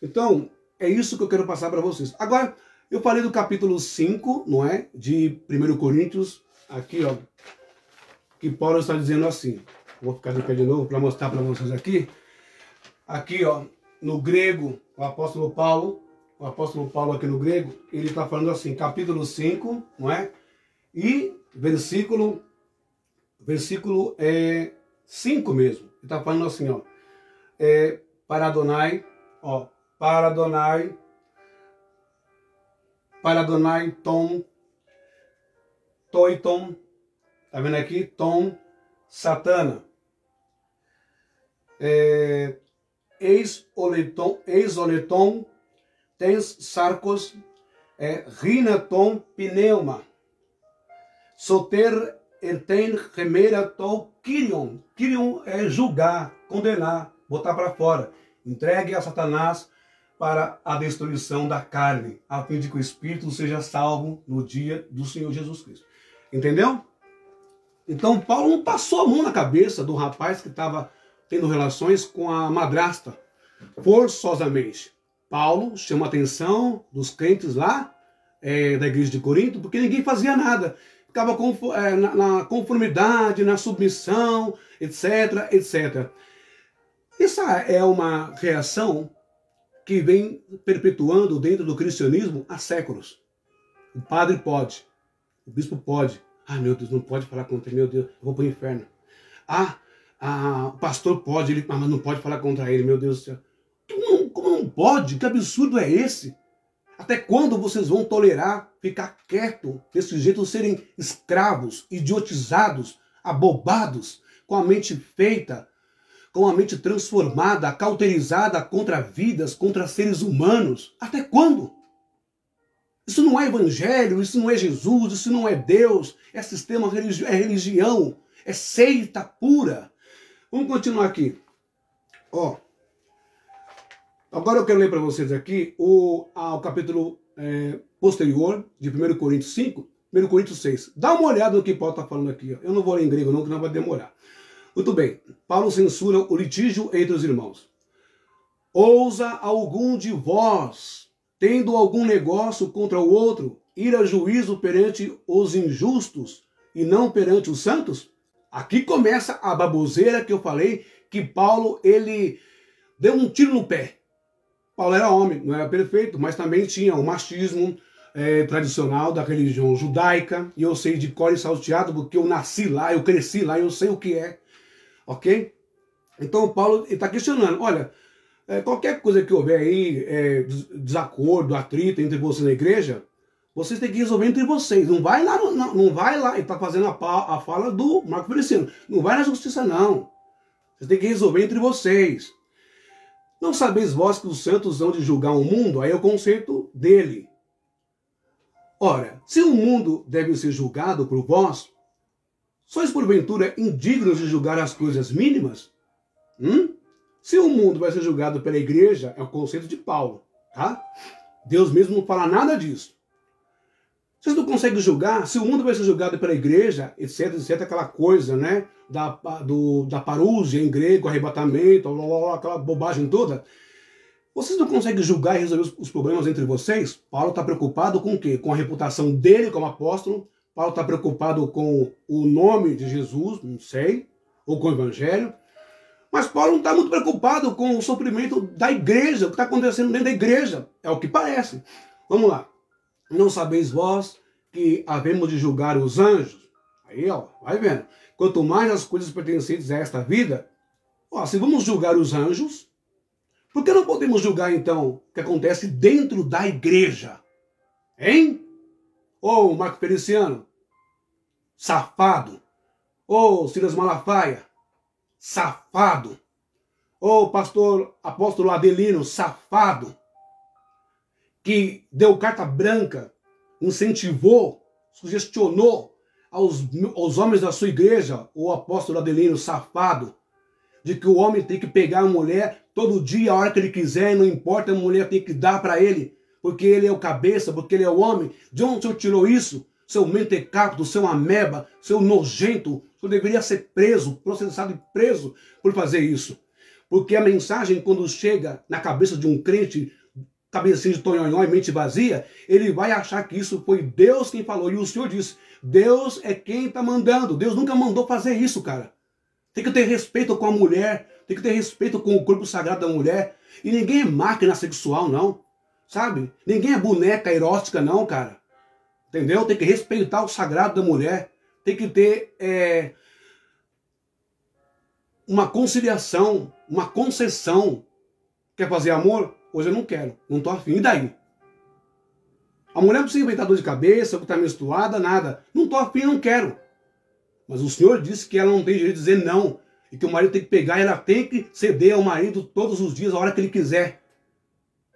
Então, é isso que eu quero passar para vocês. Agora, eu falei do capítulo 5, não é? De 1 Coríntios, aqui, ó, que Paulo está dizendo assim. Vou ficar de pé de novo para mostrar para vocês aqui. Aqui, ó, no grego, o apóstolo Paulo aqui no grego, ele está falando assim, capítulo 5, não é? E versículo 5 mesmo. Ele está falando assim, ó. Para Adonai, ó. Para Adonai, tom, toiton, tá vendo aqui? Tom, satana. Eis oleton, tens sarcos, rinaton, pneuma. Soter erten remera to Kyrion. Kyrion é julgar, condenar, botar para fora. Entregue a Satanás para a destruição da carne, a fim de que o espírito seja salvo no dia do Senhor Jesus Cristo. Entendeu? Então Paulo não passou a mão na cabeça do rapaz que estava tendo relações com a madrasta forçosamente. Paulo chama a atenção dos crentes lá da igreja de Corinto, porque ninguém fazia nada. Ficava na conformidade, na submissão, etc, etc. Essa é uma reação que vem perpetuando dentro do cristianismo há séculos. O padre pode, o bispo pode. Ah, meu Deus, não pode falar contra ele, meu Deus, eu vou para o inferno. O pastor pode, mas não pode falar contra ele, meu Deus do céu. Como não pode? Que absurdo é esse? Até quando vocês vão tolerar ficar quieto, desse jeito, serem escravos, idiotizados, abobados, com a mente feita, com a mente transformada, cauterizada contra vidas, contra seres humanos? Até quando? Isso não é evangelho, isso não é Jesus, isso não é Deus, é sistema, é religião, é seita pura. Vamos continuar aqui. Ó. Agora eu quero ler para vocês aqui o capítulo posterior de 1 Coríntios 5, 1 Coríntios 6. Dá uma olhada no que Paulo está falando aqui. Ó. Eu não vou ler em grego não, que não vai demorar. Muito bem. Paulo censura o litígio entre os irmãos. Ousa algum de vós, tendo algum negócio contra o outro, ir a juízo perante os injustos e não perante os santos? Aqui começa a baboseira que eu falei, que Paulo, ele deu um tiro no pé. Paulo era homem, não era perfeito, mas também tinha o machismo tradicional da religião judaica, e eu sei de cor e salteado, porque eu nasci lá, eu cresci lá, eu sei o que é, ok? Então Paulo está questionando, olha, qualquer coisa que houver aí, desacordo, atrito entre vocês na igreja, vocês têm que resolver entre vocês, não vai lá, não vai lá, ele está fazendo a fala do Marco Feliciano, não vai na justiça não, vocês têm que resolver entre vocês. Não sabeis vós que os santos hão de julgar o mundo? Aí é o conceito dele. Ora, se o mundo deve ser julgado por vós, sois porventura indignos de julgar as coisas mínimas? Se o mundo vai ser julgado pela igreja, é o conceito de Paulo, tá? Deus mesmo não fala nada disso. Vocês não conseguem julgar? Se o mundo vai ser julgado pela igreja, etc, etc, aquela coisa, né? Da parúzia em grego, arrebatamento, aquela bobagem toda. Vocês não conseguem julgar e resolver os problemas entre vocês? Paulo está preocupado com o quê? Com a reputação dele como apóstolo. Paulo está preocupado com o nome de Jesus, não sei, ou com o evangelho. Mas Paulo não está muito preocupado com o sofrimento da igreja, o que está acontecendo dentro da igreja. É o que parece. Vamos lá. Não sabeis vós que havemos de julgar os anjos? Aí, ó, vai vendo. Quanto mais as coisas pertencentes a esta vida, ó, se vamos julgar os anjos, por que não podemos julgar, então, o que acontece dentro da igreja? Hein? Ô, Marco Feliciano, safado. Ô, Silas Malafaia, safado. Ô, apóstolo Adelino, safado. Que deu carta branca, incentivou, sugestionou aos homens da sua igreja, o apóstolo Adelino, safado. de que o homem tem que pegar a mulher todo dia, a hora que ele quiser, não importa, a mulher tem que dar para ele, porque ele é o cabeça, porque ele é o homem. De onde o senhor tirou isso? Seu mentecapto, seu ameba, seu nojento, o senhor deveria ser preso, processado e preso por fazer isso. Porque a mensagem, quando chega na cabeça de um crente, cabecinha de tonhonhó e mente vazia, ele vai achar que isso foi Deus quem falou. E o Senhor disse, Deus é quem está mandando. Deus nunca mandou fazer isso, cara. Tem que ter respeito com a mulher, tem que ter respeito com o corpo sagrado da mulher. E ninguém é máquina sexual, não. Sabe? Ninguém é boneca erótica, não, cara. Entendeu? Tem que respeitar o sagrado da mulher. Tem que ter uma conciliação, uma concessão. Quer fazer amor? Hoje eu não quero, não estou afim. E daí? A mulher não precisa inventar dor de cabeça, que está menstruada, nada. Não estou afim, não quero. Mas o Senhor disse que ela não tem direito de dizer não. E que o marido tem que pegar e ela tem que ceder ao marido todos os dias, a hora que ele quiser.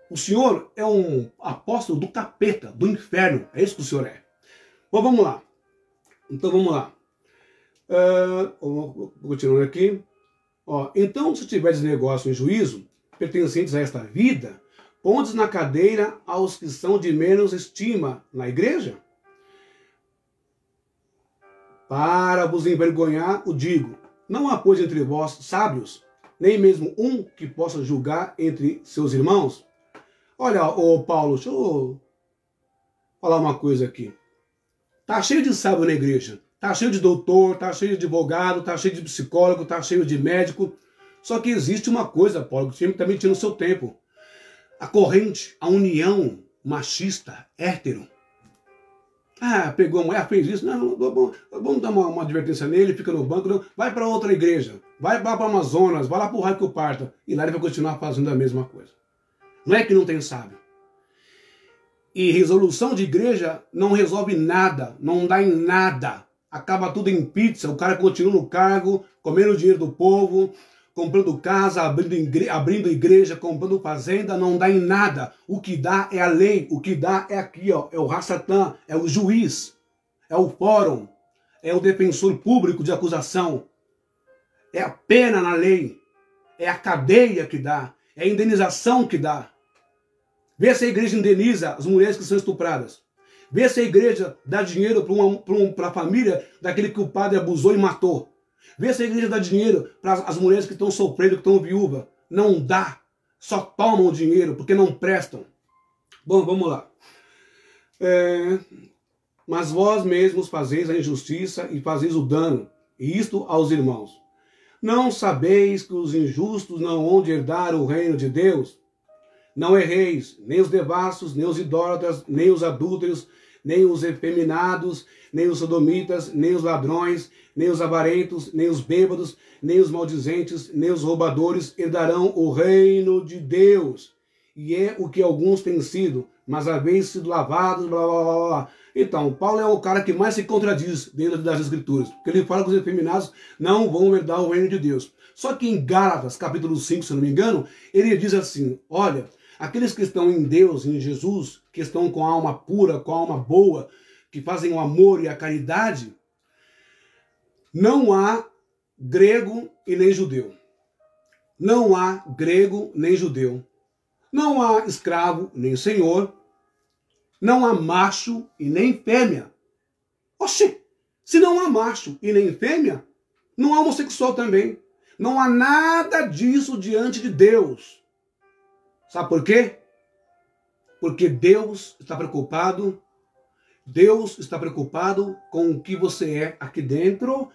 O Senhor é um apóstolo do capeta, do inferno. É isso que o Senhor é. Bom, vamos lá. Então vamos lá. Continuando aqui. Então, se tiveres negócio em juízo, pertencentes a esta vida, pondes na cadeira aos que são de menos estima na igreja? Para vos envergonhar, o digo, não há, pois, entre vós sábios, nem mesmo um que possa julgar entre seus irmãos? Olha, Paulo, deixa eu falar uma coisa aqui. Tá cheio de sábio na igreja, tá cheio de doutor, tá cheio de advogado, tá cheio de psicólogo, tá cheio de médico. Só que existe uma coisa, Paulo, que sempre também tinha no seu tempo. A corrente, a união machista, hétero. Pegou a mulher, fez isso. Não, vamos dar uma advertência nele, fica no banco. Não, vai para outra igreja, vai lá para Amazonas, vai lá para o raio que o parta. E lá ele vai continuar fazendo a mesma coisa. Não é que não tem sábio. E resolução de igreja não resolve nada, não dá em nada. Acaba tudo em pizza, o cara continua no cargo, comendo o dinheiro do povo, comprando casa, abrindo igreja, comprando fazenda, não dá em nada. O que dá é a lei, o que dá é aqui, ó, é o Rassatã, é o juiz, é o fórum, é o defensor público de acusação, é a pena na lei, é a cadeia que dá, é a indenização que dá. Vê se a igreja indeniza as mulheres que são estupradas. Vê se a igreja dá dinheiro para a família daquele que o padre abusou e matou. Vê se a igreja dá dinheiro para as mulheres que estão sofrendo, que estão viúvas. Não dá. Só tomam dinheiro porque não prestam. Bom, vamos lá. Mas vós mesmos fazeis a injustiça e fazeis o dano, e isto aos irmãos. Não sabeis que os injustos não hão de herdar o reino de Deus? Não erreis, nem os devassos, nem os idólatras, nem os adúlteros, nem os efeminados, nem os sodomitas, nem os ladrões, nem os avarentos, nem os bêbados, nem os maldizentes, nem os roubadores herdarão o reino de Deus. E é o que alguns têm sido, mas haveis sido lavados, blá, blá, blá, blá. Então, Paulo é o cara que mais se contradiz dentro das Escrituras, porque ele fala que os efeminados não vão herdar o reino de Deus. Só que em Gálatas, capítulo 5, se não me engano, ele diz assim, olha, aqueles que estão em Deus, em Jesus, que estão com a alma pura, com a alma boa, que fazem o amor e a caridade, não há grego e nem judeu. Não há grego nem judeu. Não há escravo nem senhor. Não há macho e nem fêmea. Oxi! Se não há macho e nem fêmea, não há homossexual também. Não há nada disso diante de Deus. Sabe por quê? Porque Deus está preocupado. Deus está preocupado com o que você é aqui dentro,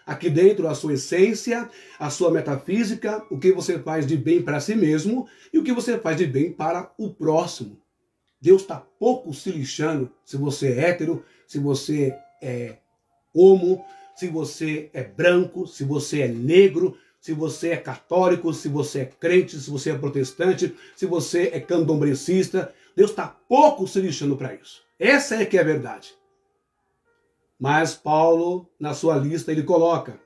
aqui dentro a sua essência, a sua metafísica, o que você faz de bem para si mesmo e o que você faz de bem para o próximo. Deus está pouco se lixando se você é hétero, se você é homo, se você é branco, se você é negro, se você é católico, se você é crente, se você é protestante, se você é candomblecista. Deus está pouco se lixando para isso. Essa é que é a verdade. Mas Paulo, na sua lista, ele coloca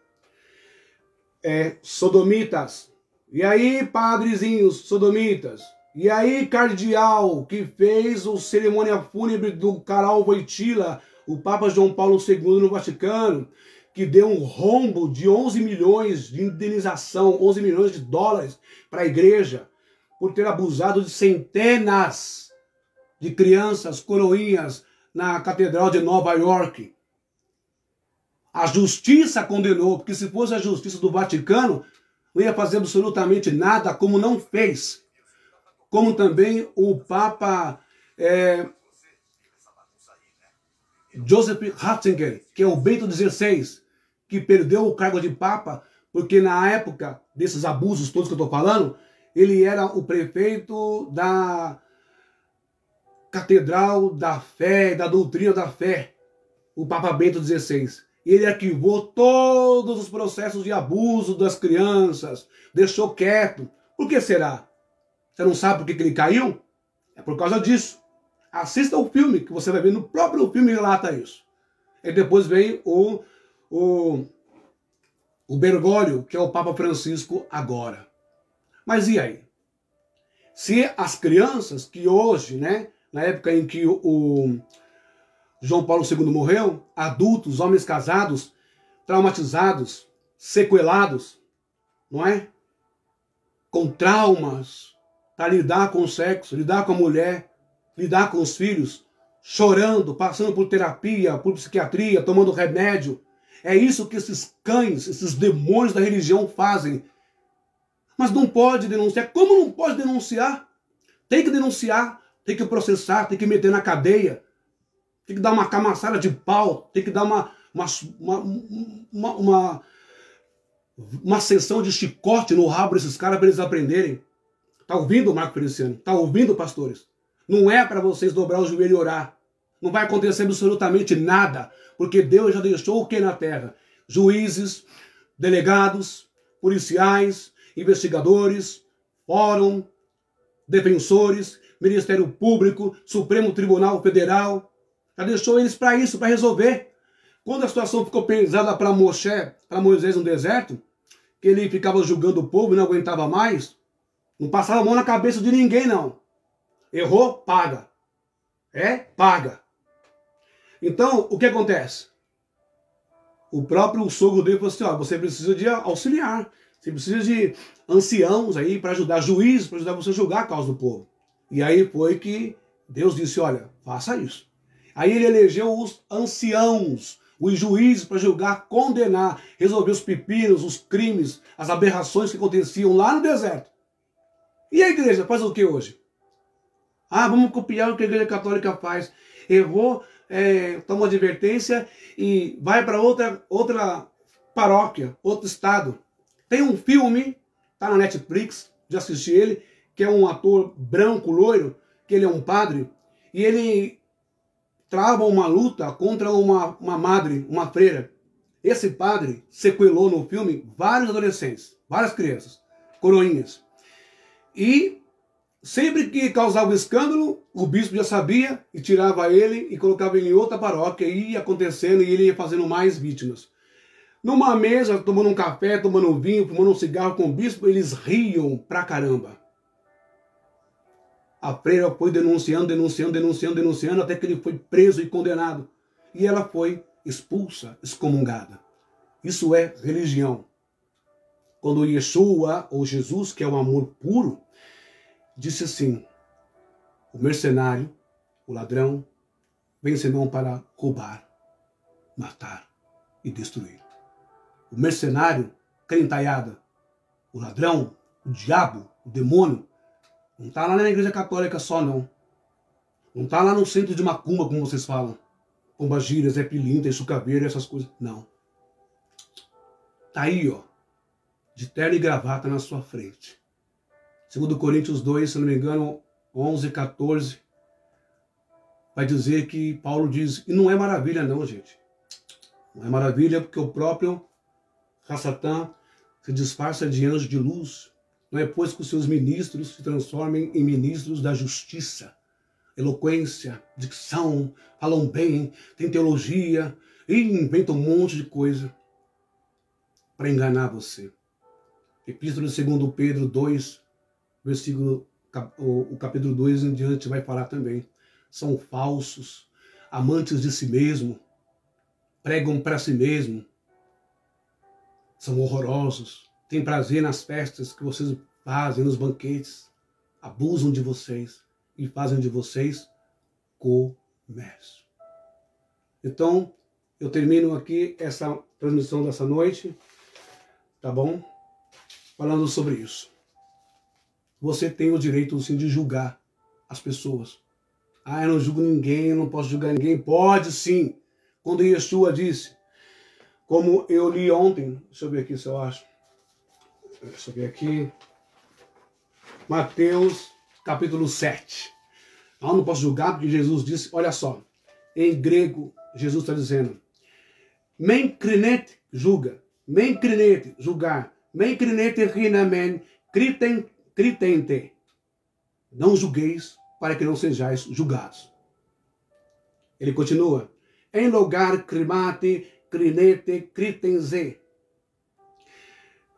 sodomitas. E aí, padrezinhos sodomitas. E aí, cardeal, que fez a cerimônia fúnebre do Carol Wojtyla, o Papa João Paulo II no Vaticano, que deu um rombo de 11 milhões de indenização, 11 milhões de dólares para a igreja, por ter abusado de centenas de crianças coroinhas na Catedral de Nova York. A justiça condenou, porque se fosse a justiça do Vaticano, não ia fazer absolutamente nada, como não fez. Como também o Papa Joseph Ratzinger, que é o Bento XVI, que perdeu o cargo de Papa, porque na época desses abusos todos que eu estou falando, ele era o prefeito da Catedral da Fé, da Doutrina da Fé, o Papa Bento XVI. Ele arquivou todos os processos de abuso das crianças, deixou quieto. Por que será? Você não sabe por que ele caiu? É por causa disso. Assista o filme, que você vai ver no próprio filme relata isso. E depois vem o Bergoglio, que é o Papa Francisco agora. Mas e aí? Se as crianças que hoje, né, na época em que o João Paulo II morreu, adultos, homens casados, traumatizados, sequelados, não é? Com traumas, para lidar com o sexo, lidar com a mulher, lidar com os filhos, chorando, passando por terapia, por psiquiatria, tomando remédio. É isso que esses cães, esses demônios da religião fazem. Mas não pode denunciar. Como não pode denunciar? Tem que denunciar, tem que processar, tem que meter na cadeia, tem que dar uma camaçada de pau, tem que dar uma sessão de chicote no rabo desses caras para eles aprenderem. Tá ouvindo, Marco Feliciano? Tá ouvindo, pastores? Não é para vocês dobrar o joelho e orar. Não vai acontecer absolutamente nada, porque Deus já deixou o que na terra? Juízes, delegados, policiais, investigadores, fórum, defensores, Ministério Público, Supremo Tribunal Federal. Já deixou eles para isso, para resolver. Quando a situação ficou pesada para Moisés no deserto, que ele ficava julgando o povo e não aguentava mais, não passava a mão na cabeça de ninguém, não. Errou, paga. Paga. Então, o que acontece? O próprio sogro dele falou assim, ó, você precisa de auxiliar, você precisa de anciãos aí para ajudar, juízes para ajudar você a julgar a causa do povo. E aí foi que Deus disse, olha, faça isso. Aí ele elegeu os anciãos, os juízes para julgar, condenar, resolver os pepinos, os crimes, as aberrações que aconteciam lá no deserto. E a igreja faz o que hoje? Ah, vamos copiar o que a igreja católica faz. Errou, toma advertência e vai para outra paróquia, outro estado. Tem um filme, tá na Netflix, já assisti ele, que é um ator branco, loiro, que ele é um padre, e ele trava uma luta contra uma madre, uma freira. Esse padre sequelou no filme vários adolescentes, várias crianças, coroinhas. E sempre que causava escândalo, o bispo já sabia e tirava ele e colocava ele em outra paróquia e ia acontecendo e ele ia fazendo mais vítimas. Numa mesa, tomando um café, tomando um vinho, fumando um cigarro com o bispo, eles riam pra caramba. A freira foi denunciando, até que ele foi preso e condenado. E ela foi expulsa, excomungada. Isso é religião. Quando Yeshua, ou Jesus, que é o amor puro, disse assim, o mercenário, o ladrão, vem senão para roubar, matar e destruir. O mercenário, crentaiada, o ladrão, o diabo, o demônio, não está lá na igreja católica só, não. Não está lá no centro de macumba, como vocês falam. Pombagira, Zé Pilintra, Chucaveira, essas coisas. Não. Está aí, ó, de terno e gravata na sua frente. 2 Coríntios 2, se não me engano, 11, 14, vai dizer que Paulo diz, e não é maravilha não, gente. Não é maravilha porque o próprio Satã se disfarça de anjo de luz. Não é pois que os seus ministros se transformem em ministros da justiça. Eloquência, dicção, falam bem, tem teologia e inventam um monte de coisa para enganar você. Epístola de 2 Pedro 2, o capítulo 2 em diante vai falar também. São falsos, amantes de si mesmo, pregam para si mesmo, são horrorosos, têm prazer nas festas que vocês fazem, nos banquetes, abusam de vocês e fazem de vocês comércio. Então, eu termino aqui essa transmissão dessa noite, tá bom? Falando sobre isso. Você tem o direito, sim, de julgar as pessoas. Eu não julgo ninguém, eu não posso julgar ninguém. Pode sim. Quando Yeshua disse, como eu li ontem, deixa eu ver aqui se eu acho. Deixa eu ver aqui. Mateus, capítulo 7. Eu não posso julgar porque Jesus disse, olha só, em grego, Jesus está dizendo, men krinet, julga, men krinet, julgar, men krinet rinamen, critente. Não julgueis para que não sejais julgados. Ele continua, em lugar crimate, crinete, critenze.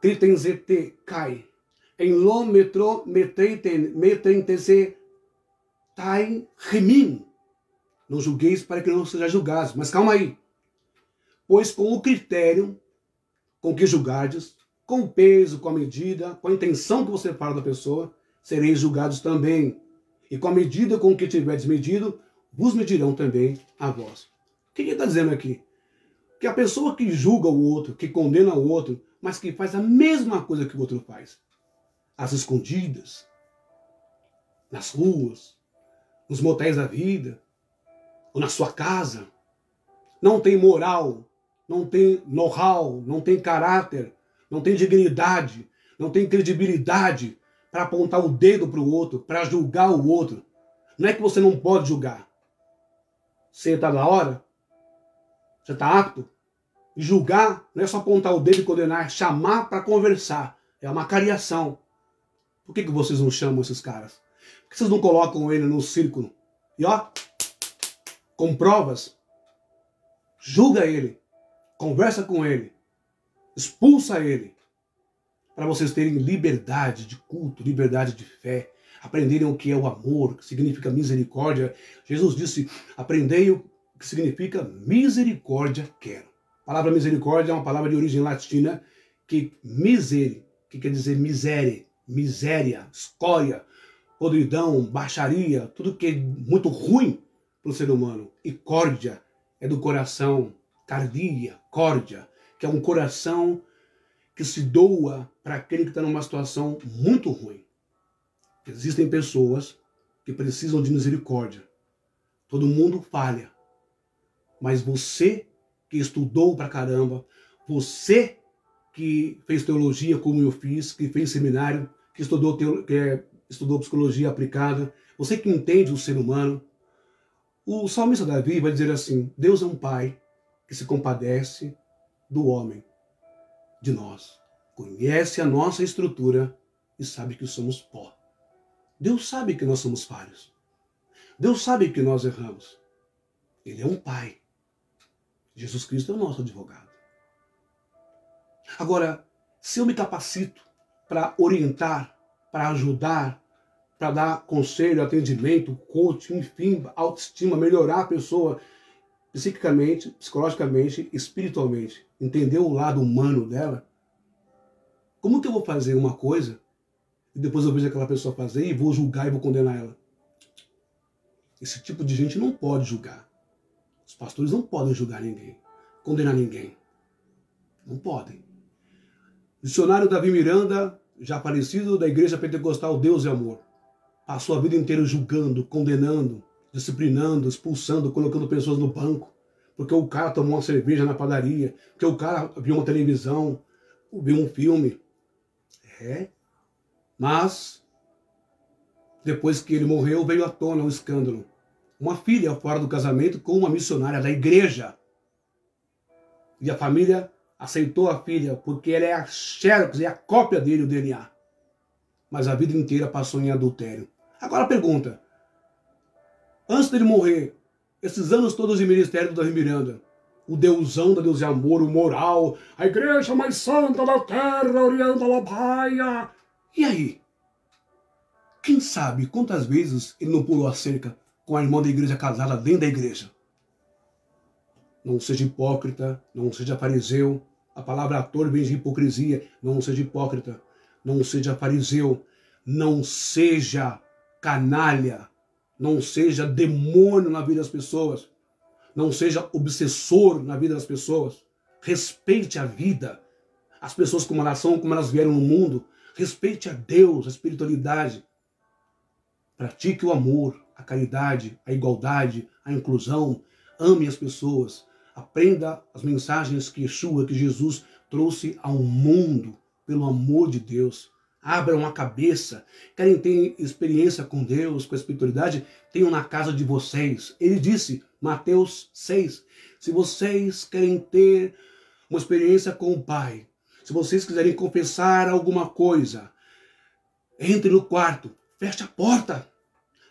Critenzete cai. Em lo metro metrenteze tai remim. Não julgueis para que não sejais julgados. Mas calma aí. Pois com o critério com que julgardes, com o peso, com a medida, com a intenção que você fala da pessoa, sereis julgados também. E com a medida com que tiverdes medido, vos medirão também a vós. O que ele está dizendo aqui? Que a pessoa que julga o outro, que condena o outro, mas que faz a mesma coisa que o outro faz, às escondidas, nas ruas, nos motéis da vida, ou na sua casa, não tem moral, não tem know-how, não tem caráter, não tem dignidade, não tem credibilidade para apontar o dedo para o outro, para julgar o outro. Não é que você não pode julgar. Você está na hora? Você está apto? E julgar não é só apontar o dedo e condenar, é chamar para conversar. É uma cariação. Por que vocês não chamam esses caras? Por que vocês não colocam ele no círculo? E ó, com provas, julga ele, conversa com ele, expulsa ele, para vocês terem liberdade de culto, liberdade de fé, aprenderem o que é o amor, o que significa misericórdia. Jesus disse, aprendei o que significa misericórdia quero. A palavra misericórdia é uma palavra de origem latina que quer dizer miséria, miséria, escória, podridão, baixaria, tudo que é muito ruim para o ser humano. E córdia é do coração, cardia, córdia, que é um coração que se doa para aquele que está numa situação muito ruim. Existem pessoas que precisam de misericórdia. Todo mundo falha. Mas você que estudou pra caramba, você que fez teologia como eu fiz, que fez seminário, que estudou psicologia aplicada, você que entende o ser humano, o salmista Davi vai dizer assim, Deus é um pai que se compadece do homem, de nós. Conhece a nossa estrutura e sabe que somos pó. Deus sabe que nós somos falhos. Deus sabe que nós erramos. Ele é um pai. Jesus Cristo é o nosso advogado. Agora, se eu me capacito para orientar, para ajudar, para dar conselho, atendimento, coaching, enfim, autoestima, melhorar a pessoa psiquicamente, psicologicamente, espiritualmente, entender o lado humano dela, como que eu vou fazer uma coisa e depois eu vejo aquela pessoa fazer e vou julgar e vou condenar ela? Esse tipo de gente não pode julgar. Os pastores não podem julgar ninguém, condenar ninguém. Não podem. O missionário Davi Miranda, já falecido, da Igreja Pentecostal Deus e Amor, passou a vida inteira julgando, condenando, disciplinando, expulsando, colocando pessoas no banco, porque o cara tomou uma cerveja na padaria, porque o cara viu uma televisão, viu um filme. Mas, depois que ele morreu, veio à tona o escândalo. Uma filha fora do casamento com uma missionária da igreja. E a família aceitou a filha porque ela é a xerox, é a cópia dele, o DNA. Mas a vida inteira passou em adultério. Agora a pergunta. Antes dele morrer, esses anos todos de ministério do Davi Miranda, o deusão da Deus e Amor, o moral, a igreja mais santa da terra, orienta la baia. E aí? Quem sabe quantas vezes ele não pulou a cerca com a irmã da igreja casada dentro da igreja? Não seja hipócrita, não seja fariseu, A palavra ator vem de hipocrisia. Não seja hipócrita, não seja fariseu, não seja canalha, não seja demônio na vida das pessoas, não seja obsessor na vida das pessoas. Respeite a vida, as pessoas como elas são, como elas vieram no mundo. Respeite a Deus, a espiritualidade. Pratique o amor, a caridade, a igualdade, a inclusão. Ame as pessoas. Aprenda as mensagens que Yeshua, que Jesus trouxe ao mundo, pelo amor de Deus. Abram a cabeça. Querem ter experiência com Deus, com a espiritualidade? Tenham na casa de vocês. Ele disse, Mateus 6, se vocês querem ter uma experiência com o Pai, se vocês quiserem confessar alguma coisa, entre no quarto, feche a porta,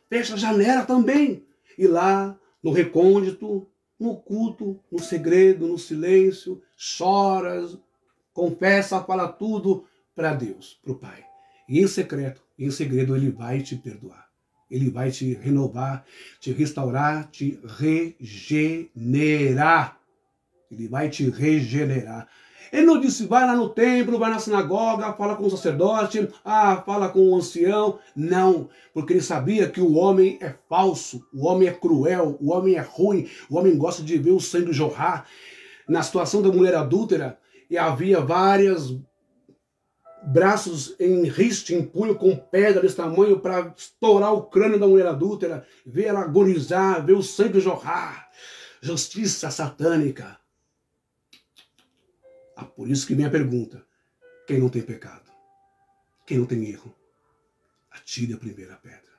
feche a janela também. E lá, no recôndito, no culto, no segredo, no silêncio, chora, confessa, fala tudo para Deus, para o Pai. E em secreto, em segredo, Ele vai te perdoar. Ele vai te renovar, te restaurar, te regenerar. Ele vai te regenerar. Ele não disse, vai lá no templo, vai na sinagoga, fala com o sacerdote, fala com o ancião. Não, porque ele sabia que o homem é falso, o homem é cruel, o homem é ruim, o homem gosta de ver o sangue jorrar. Na situação da mulher adúltera, e havia vários braços em riste, em punho, com pedra desse tamanho, para estourar o crânio da mulher adúltera, ver ela agonizar, ver o sangue jorrar. Justiça satânica. Por isso que vem a pergunta, quem não tem pecado? Quem não tem erro? Atire a primeira pedra.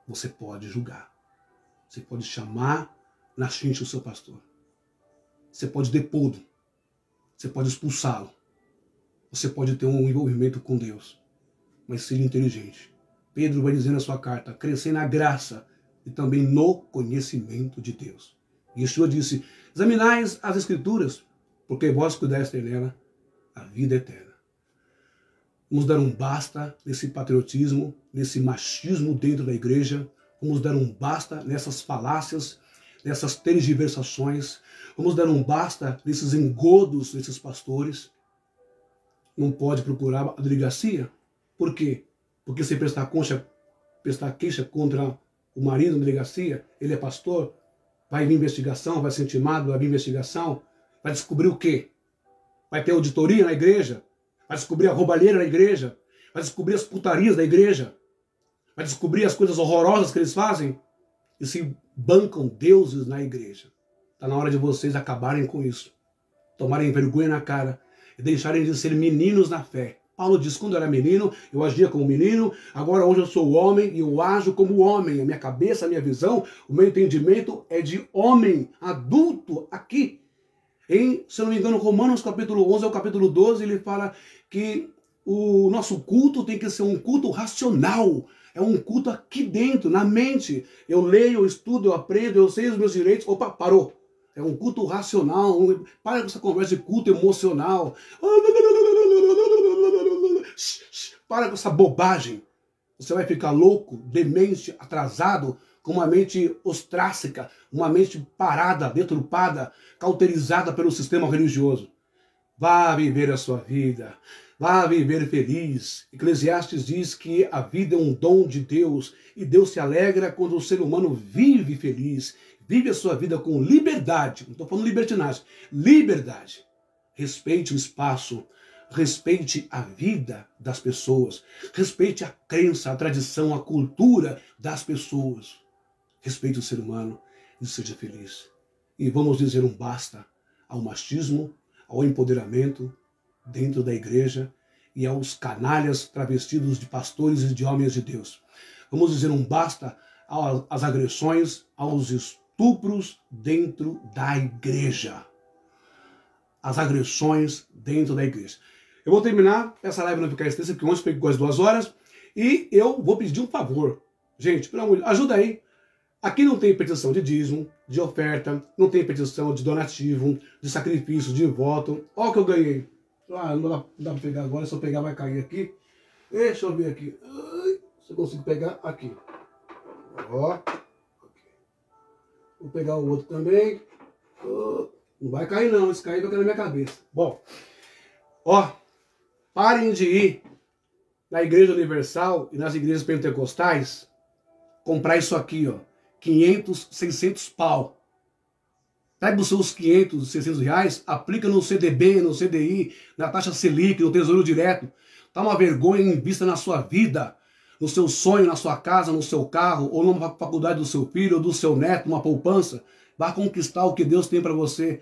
Você pode julgar. Você pode chamar na xincha o seu pastor. Você pode depô-lo. Você pode expulsá-lo. Você pode ter um envolvimento com Deus. Mas seja inteligente. Pedro vai dizer na sua carta, crescer na graça e também no conhecimento de Deus. Yeshua disse, examinais as Escrituras, porque vós cuidais ter nela a vida eterna. Vamos dar um basta nesse patriotismo, nesse machismo dentro da igreja. Vamos dar um basta nessas falácias, nessas tergiversações. Vamos dar um basta nesses engodos desses pastores. Não pode procurar a delegacia. Por quê? Porque se prestar queixa contra o marido na delegacia, ele é pastor, vai vir investigação, vai ser intimado, vai vir investigação. Vai descobrir o quê? Vai ter auditoria na igreja? Vai descobrir a roubalheira na igreja? Vai descobrir as putarias da igreja? Vai descobrir as coisas horrorosas que eles fazem? E se bancam deuses na igreja. Está na hora de vocês acabarem com isso. Tomarem vergonha na cara e deixarem de ser meninos na fé. Paulo diz, quando eu era menino, eu agia como menino, agora hoje eu sou homem e eu ajo como homem. A minha cabeça, a minha visão, o meu entendimento é de homem, adulto, aqui. Se eu não me engano, Romanos capítulo 11 ao capítulo 12, ele fala que o nosso culto tem que ser um culto racional. É um culto aqui dentro, na mente. Eu leio, eu estudo, eu aprendo, eu sei os meus direitos. Opa, parou. É um culto racional. Para com essa conversa de culto emocional. Para com essa bobagem. Você vai ficar louco, demente, atrasado, com uma mente ostrácica, uma mente parada, deturpada, cauterizada pelo sistema religioso. Vá viver a sua vida, vá viver feliz. Eclesiastes diz que a vida é um dom de Deus e Deus se alegra quando o ser humano vive feliz, vive a sua vida com liberdade. Não estou falando libertinagem, liberdade. Respeite o espaço, respeite a vida das pessoas, respeite a crença, a tradição, a cultura das pessoas. Respeite o ser humano e seja feliz. E vamos dizer um basta ao machismo, ao empoderamento dentro da igreja e aos canalhas travestidos de pastores e de homens de Deus. Vamos dizer um basta às agressões, aos estupros dentro da igreja. As agressões dentro da igreja. Eu vou terminar, essa live não ficar extensa, porque ontem foi quase 2 horas, e eu vou pedir um favor. Gente, pelo amor de Deus, ajuda aí. Aqui não tem petição de dízimo, de oferta, não tem petição de donativo, de sacrifício, de voto. Olha o que eu ganhei. Não dá para pegar agora, se eu pegar vai cair aqui. Deixa eu ver aqui. Se eu consigo pegar aqui. Ó. Vou pegar o outro também. Não vai cair não, se cair vai cair na minha cabeça. Bom, ó, parem de ir na Igreja Universal e nas igrejas pentecostais comprar isso aqui, ó, 500, 600 pau. Pega os seus 500, 600 reais, aplica no CDB, no CDI, na taxa Selic, no Tesouro Direto. Tá uma vergonha, invista na sua vida, no seu sonho, na sua casa, no seu carro, ou numa faculdade do seu filho ou do seu neto, uma poupança. Vá conquistar o que Deus tem para você.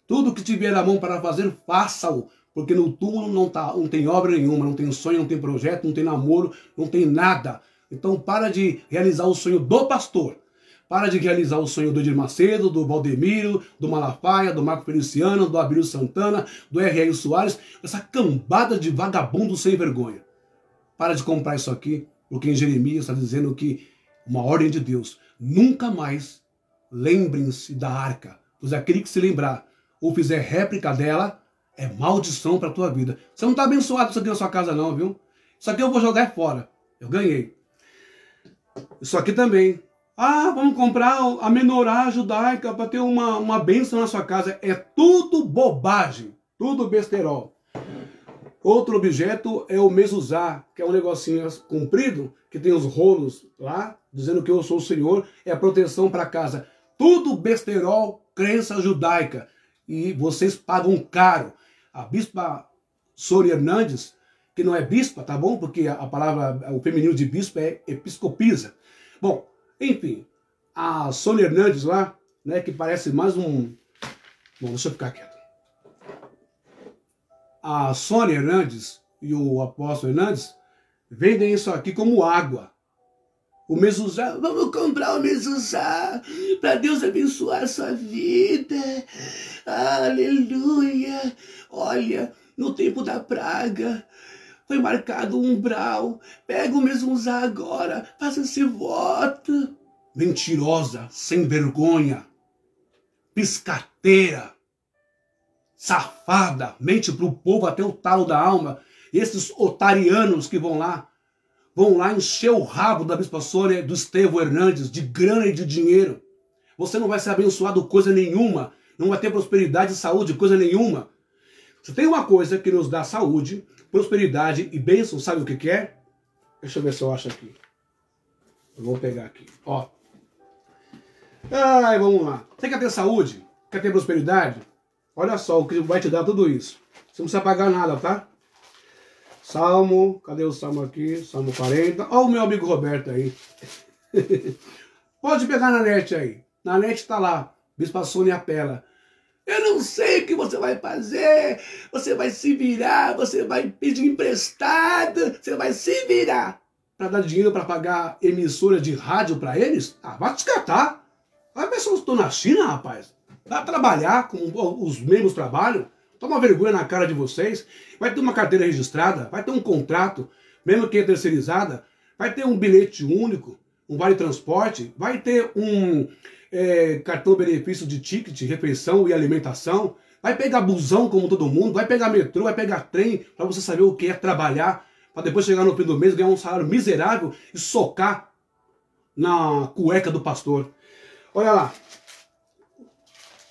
Tudo que tiver na mão para fazer, faça-o. Porque no túmulo não tem obra nenhuma, não tem sonho, não tem projeto, não tem namoro, não tem nada. Então para de realizar o sonho do pastor. Para de realizar o sonho do Edir Macedo, do Valdemiro, do Malafaia, do Marco Feliciano, do Abílio Santana, do R.R. Soares, essa cambada de vagabundo sem vergonha. Para de comprar isso aqui, porque em Jeremias está dizendo que uma ordem de Deus, nunca mais lembrem-se da arca, pois aquele que se lembrar ou fizer réplica dela, é maldição para a tua vida. Você não está abençoado com isso aqui na sua casa não, viu? Isso aqui eu vou jogar fora. Eu ganhei. Isso aqui também. Ah, vamos comprar a menorá judaica para ter uma bênção na sua casa. É tudo bobagem, tudo besterol. Outro objeto é o mezuzá, que é um negocinho comprido, que tem os rolos lá, dizendo que eu sou o Senhor, é a proteção para casa. Tudo besterol, crença judaica. E vocês pagam caro. A bispa Sônia Hernandes, que não é bispa, tá bom? Porque a palavra, o feminino de bispa é episcopisa. Bom, enfim, a Sônia Hernandes lá, né, que parece mais um... Bom, deixa eu ficar quieto. A Sônia Hernandes e o apóstolo Hernandes vendem isso aqui como água. O mezuzá, vamos comprar o mezuzá para Deus abençoar a sua vida. Aleluia. Olha, no tempo da praga foi marcado um umbral. Pega o mezuzá agora, faça esse voto. Mentirosa, sem vergonha, piscateira, safada, mente para o povo até o talo da alma. Esses otarianos que vão lá encher o rabo da bispa Sônia, do Estevão Hernandes, de grana e de dinheiro. Você não vai ser abençoado coisa nenhuma, não vai ter prosperidade e saúde coisa nenhuma. Se tem uma coisa que nos dá saúde, prosperidade e bênção, sabe o que é? Deixa eu ver se eu acho aqui. Eu vou pegar aqui, ó. Ai, vamos lá. Você quer ter saúde? Quer ter prosperidade? Olha só o que vai te dar tudo isso. Você não precisa pagar nada, tá? Salmo, cadê o Salmo aqui? Salmo 40. Olha o meu amigo Roberto aí. Pode pegar na net aí. Na net tá lá. Bispa Sônia apela. Eu não sei o que você vai fazer. Você vai se virar. Você vai pedir emprestado. Você vai se virar. Para dar dinheiro para pagar emissora de rádio para eles? Ah, vai te catar. Vai ver se eu estou na China, rapaz. Vai trabalhar como os membros trabalham. Toma vergonha na cara de vocês. Vai ter uma carteira registrada, vai ter um contrato, mesmo que é terceirizada, vai ter um bilhete único, um vale transporte, vai ter um cartão benefício de ticket, refeição e alimentação, vai pegar busão como todo mundo, vai pegar metrô, vai pegar trem, para você saber o que é trabalhar, para depois chegar no fim do mês, ganhar um salário miserável e socar na cueca do pastor. Olha lá.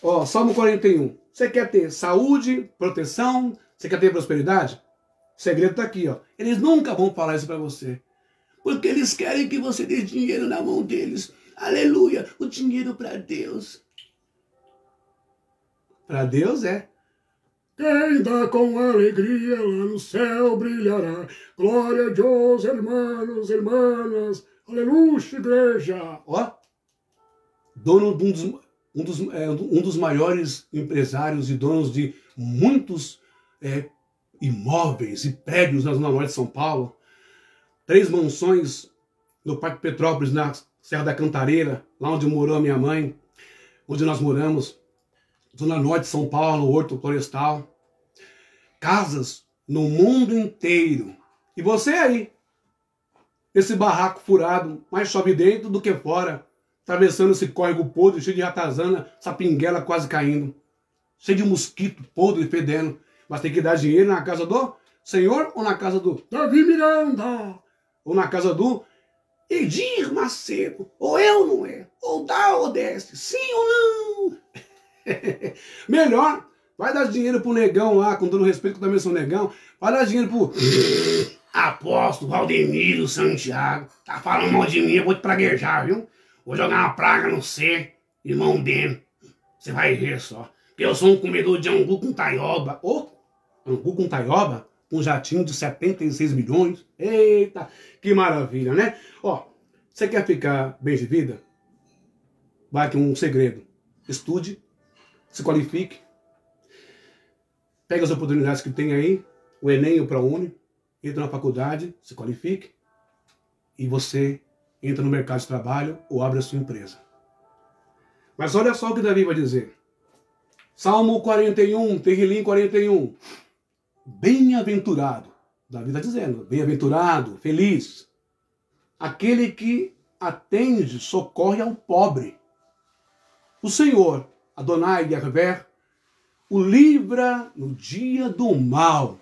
Ó, Salmo 41. Você quer ter saúde, proteção? Você quer ter prosperidade? O segredo está aqui, ó. Eles nunca vão falar isso para você. Porque eles querem que você dê dinheiro na mão deles. Aleluia! O dinheiro para Deus. Para Deus é. Quem dá com alegria lá no céu brilhará. Glória a Deus, irmãos, irmãs. Aleluia, igreja. Ó. Dono de um dos maiores empresários e donos de muitos imóveis e prédios na Zona Norte de São Paulo. 3 mansões no Parque Petrópolis, na Serra da Cantareira, lá onde morou a minha mãe, onde nós moramos. Zona Norte de São Paulo, Horto Florestal. Casas no mundo inteiro. E você aí, esse barraco furado, mais chove dentro do que fora, atravessando esse córrego podre, cheio de ratazana, essa pinguela quase caindo, cheio de mosquito podre e fedendo. Mas tem que dar dinheiro na casa do Senhor ou na casa do Davi Miranda? Ou na casa do Edir Macedo? Ou é ou não é? Ou dá ou desce? Sim ou não? Melhor, vai dar dinheiro pro negão lá, com todo respeito que eu também sou negão, vai dar dinheiro pro apóstolo Valdemiro Santiago. Tá falando mal de mim, eu vou te praguejar, viu? Vou jogar uma praga no você, irmão dele. Você vai ver só. Que eu sou um comedor de angu com taioba. Angu com taioba? Um jatinho de 76 milhões. Eita, que maravilha, né? Ó, você quer ficar bem de vida? Vai aqui um segredo. Estude, se qualifique, pega as oportunidades que tem aí, o Enem, o ProUni, entra na faculdade, se qualifique e você entra no mercado de trabalho ou abre a sua empresa. Mas olha só o que Davi vai dizer. Salmo 41, Terrilim 41. Bem-aventurado, Davi está dizendo, bem-aventurado, feliz, aquele que atende, socorre ao pobre. O Senhor, Adonai Yahvé, o livra no dia do mal.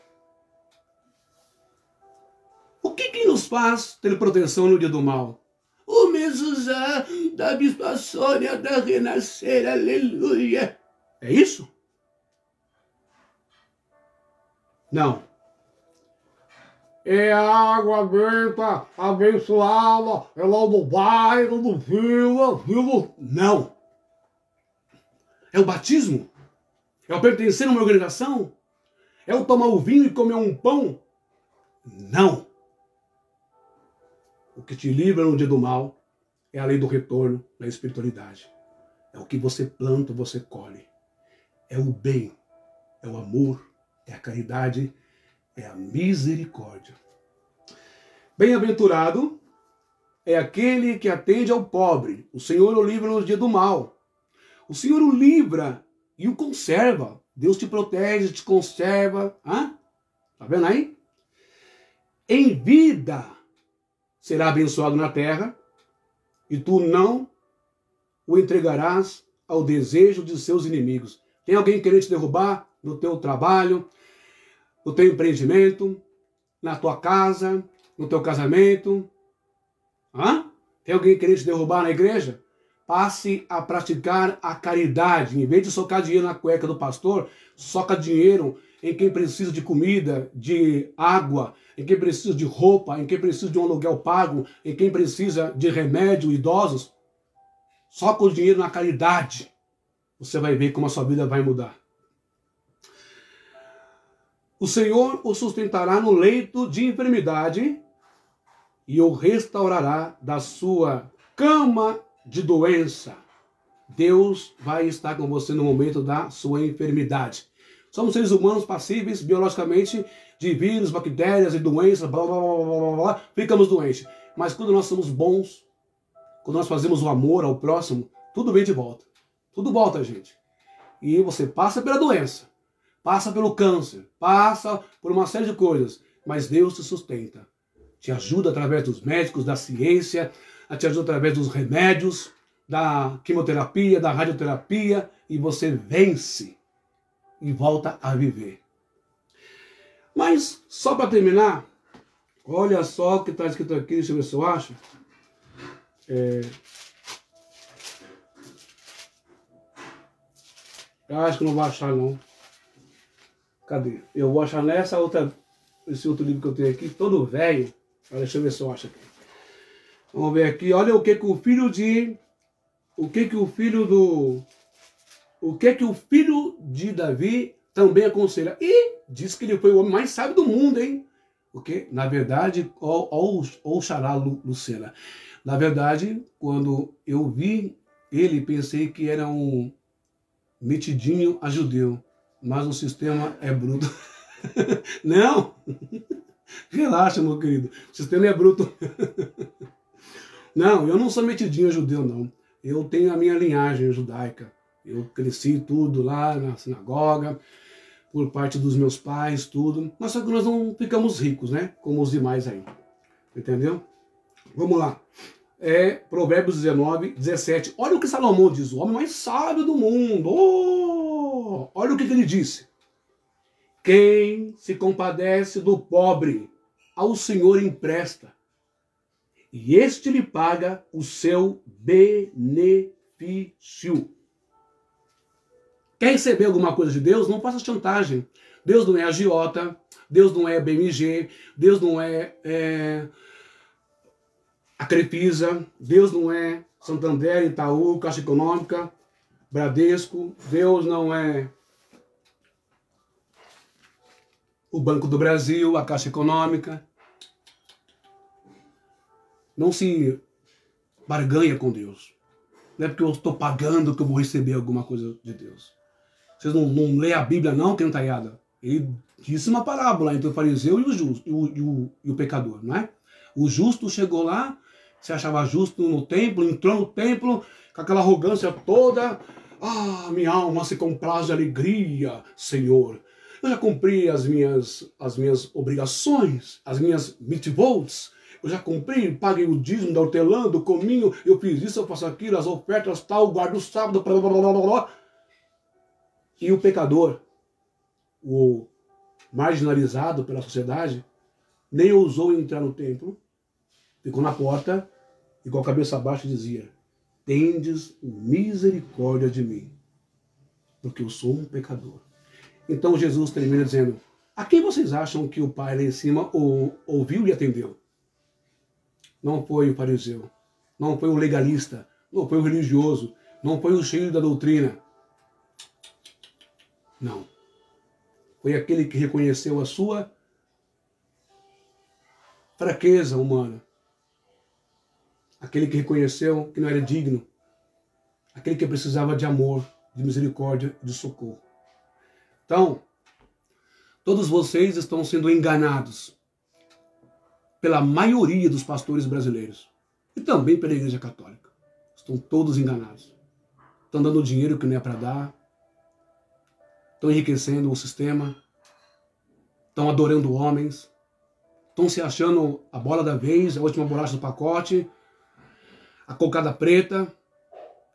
O que nos faz ter proteção no dia do mal? O mezuzá da Bispa Sônia da Renascer, aleluia. É isso? Não. É a água benta, abençoada, é lá do bairro, do vila. Não. É o batismo? É o pertencer a uma organização? É o tomar o vinho e comer um pão? Não. O que te livra no dia do mal é a lei do retorno na espiritualidade. É o que você planta, você colhe. É o bem, é o amor, é a caridade, é a misericórdia. Bem-aventurado é aquele que atende ao pobre. O Senhor o livra no dia do mal. O Senhor o livra e o conserva. Deus te protege, te conserva. Tá vendo aí? Em vida será abençoado na terra e tu não o entregarás ao desejo de seus inimigos. Tem alguém querendo te derrubar no teu trabalho, no teu empreendimento, na tua casa, no teu casamento? Tem alguém querendo te derrubar na igreja? Passe a praticar a caridade. Em vez de socar dinheiro na cueca do pastor, soca dinheiro em quem precisa de comida, de água, em quem precisa de roupa, em quem precisa de um aluguel pago, em quem precisa de remédio, idosos. Soca o dinheiro na caridade. Você vai ver como a sua vida vai mudar. O Senhor o sustentará no leito de enfermidade e o restaurará da sua cama de doença. Deus vai estar com você no momento da sua enfermidade. Somos seres humanos passíveis biologicamente de vírus, bactérias e doenças, blá, blá, blá, blá, blá, ficamos doentes. Mas quando nós somos bons, quando nós fazemos o amor ao próximo, tudo vem de volta. Tudo volta, gente. E você passa pela doença, passa pelo câncer, passa por uma série de coisas, mas Deus te sustenta. Te ajuda através dos médicos, da ciência, te ajuda através dos remédios, da quimioterapia, da radioterapia, e você vence e volta a viver. Mas, só para terminar, olha só o que está escrito aqui, deixa eu ver se eu acho. Eu acho que não vou achar, não. Cadê? Eu vou achar esse outro livro que eu tenho aqui, todo velho. Deixa eu ver se eu acho aqui. Vamos ver aqui. Olha o que o filho de Davi também aconselha. E diz que ele foi o homem mais sábio do mundo, hein? Porque, na verdade, ou xará Lucena. Na verdade, quando eu vi ele, pensei que era um metidinho a judeu. Mas o sistema é bruto. Não! Relaxa, meu querido. O sistema é bruto. Não, eu não sou metidinho a judeu, não. Eu tenho a minha linhagem judaica. Eu cresci tudo lá na sinagoga, por parte dos meus pais, tudo. Mas só que nós não ficamos ricos, né? Como os demais aí. Entendeu? Vamos lá. Provérbios 19, 17. Olha o que Salomão diz, o homem mais sábio do mundo. Olha o que ele disse. Quem se compadece do pobre, ao Senhor empresta, e este lhe paga o seu benefício. Quer receber alguma coisa de Deus? Não faça chantagem. Deus não é agiota, Deus não é BMG, Deus não é a Crefisa, Deus não é Santander, Itaú, Caixa Econômica, Bradesco, Deus não é o Banco do Brasil, a Caixa Econômica. Não se barganha com Deus. Não é porque eu estou pagando que eu vou receber alguma coisa de Deus. Vocês não lêem a Bíblia não, Quentaiada? Ele disse uma parábola entre o fariseu e o justo, e o pecador, não é? O justo chegou lá, se achava justo no templo, entrou no templo com aquela arrogância toda. Ah, minha alma se compraz de alegria, Senhor. Eu já cumpri as minhas obrigações, as minhas mitzvot. Eu já cumpri, paguei o dízimo da hortelã, do cominho, eu fiz isso, eu faço aquilo, as ofertas, tal, guardo o sábado, blá, blá, blá, blá, blá. E o pecador, o marginalizado pela sociedade, nem ousou entrar no templo, ficou na porta e com a cabeça baixa dizia: tendes misericórdia de mim, porque eu sou um pecador. Então Jesus termina dizendo: a quem vocês acham que o Pai lá em cima ouviu e atendeu? Não foi o fariseu, não foi o legalista, não foi o religioso, não foi o cheio da doutrina. Não. Foi aquele que reconheceu a sua fraqueza humana. Aquele que reconheceu que não era digno. Aquele que precisava de amor, de misericórdia, de socorro. Então, todos vocês estão sendo enganados pela maioria dos pastores brasileiros. E também pela Igreja Católica. Estão todos enganados. Estão dando dinheiro que não é para dar. Estão enriquecendo o sistema, estão adorando homens, estão se achando a bola da vez, a última bolacha do pacote, a cocada preta,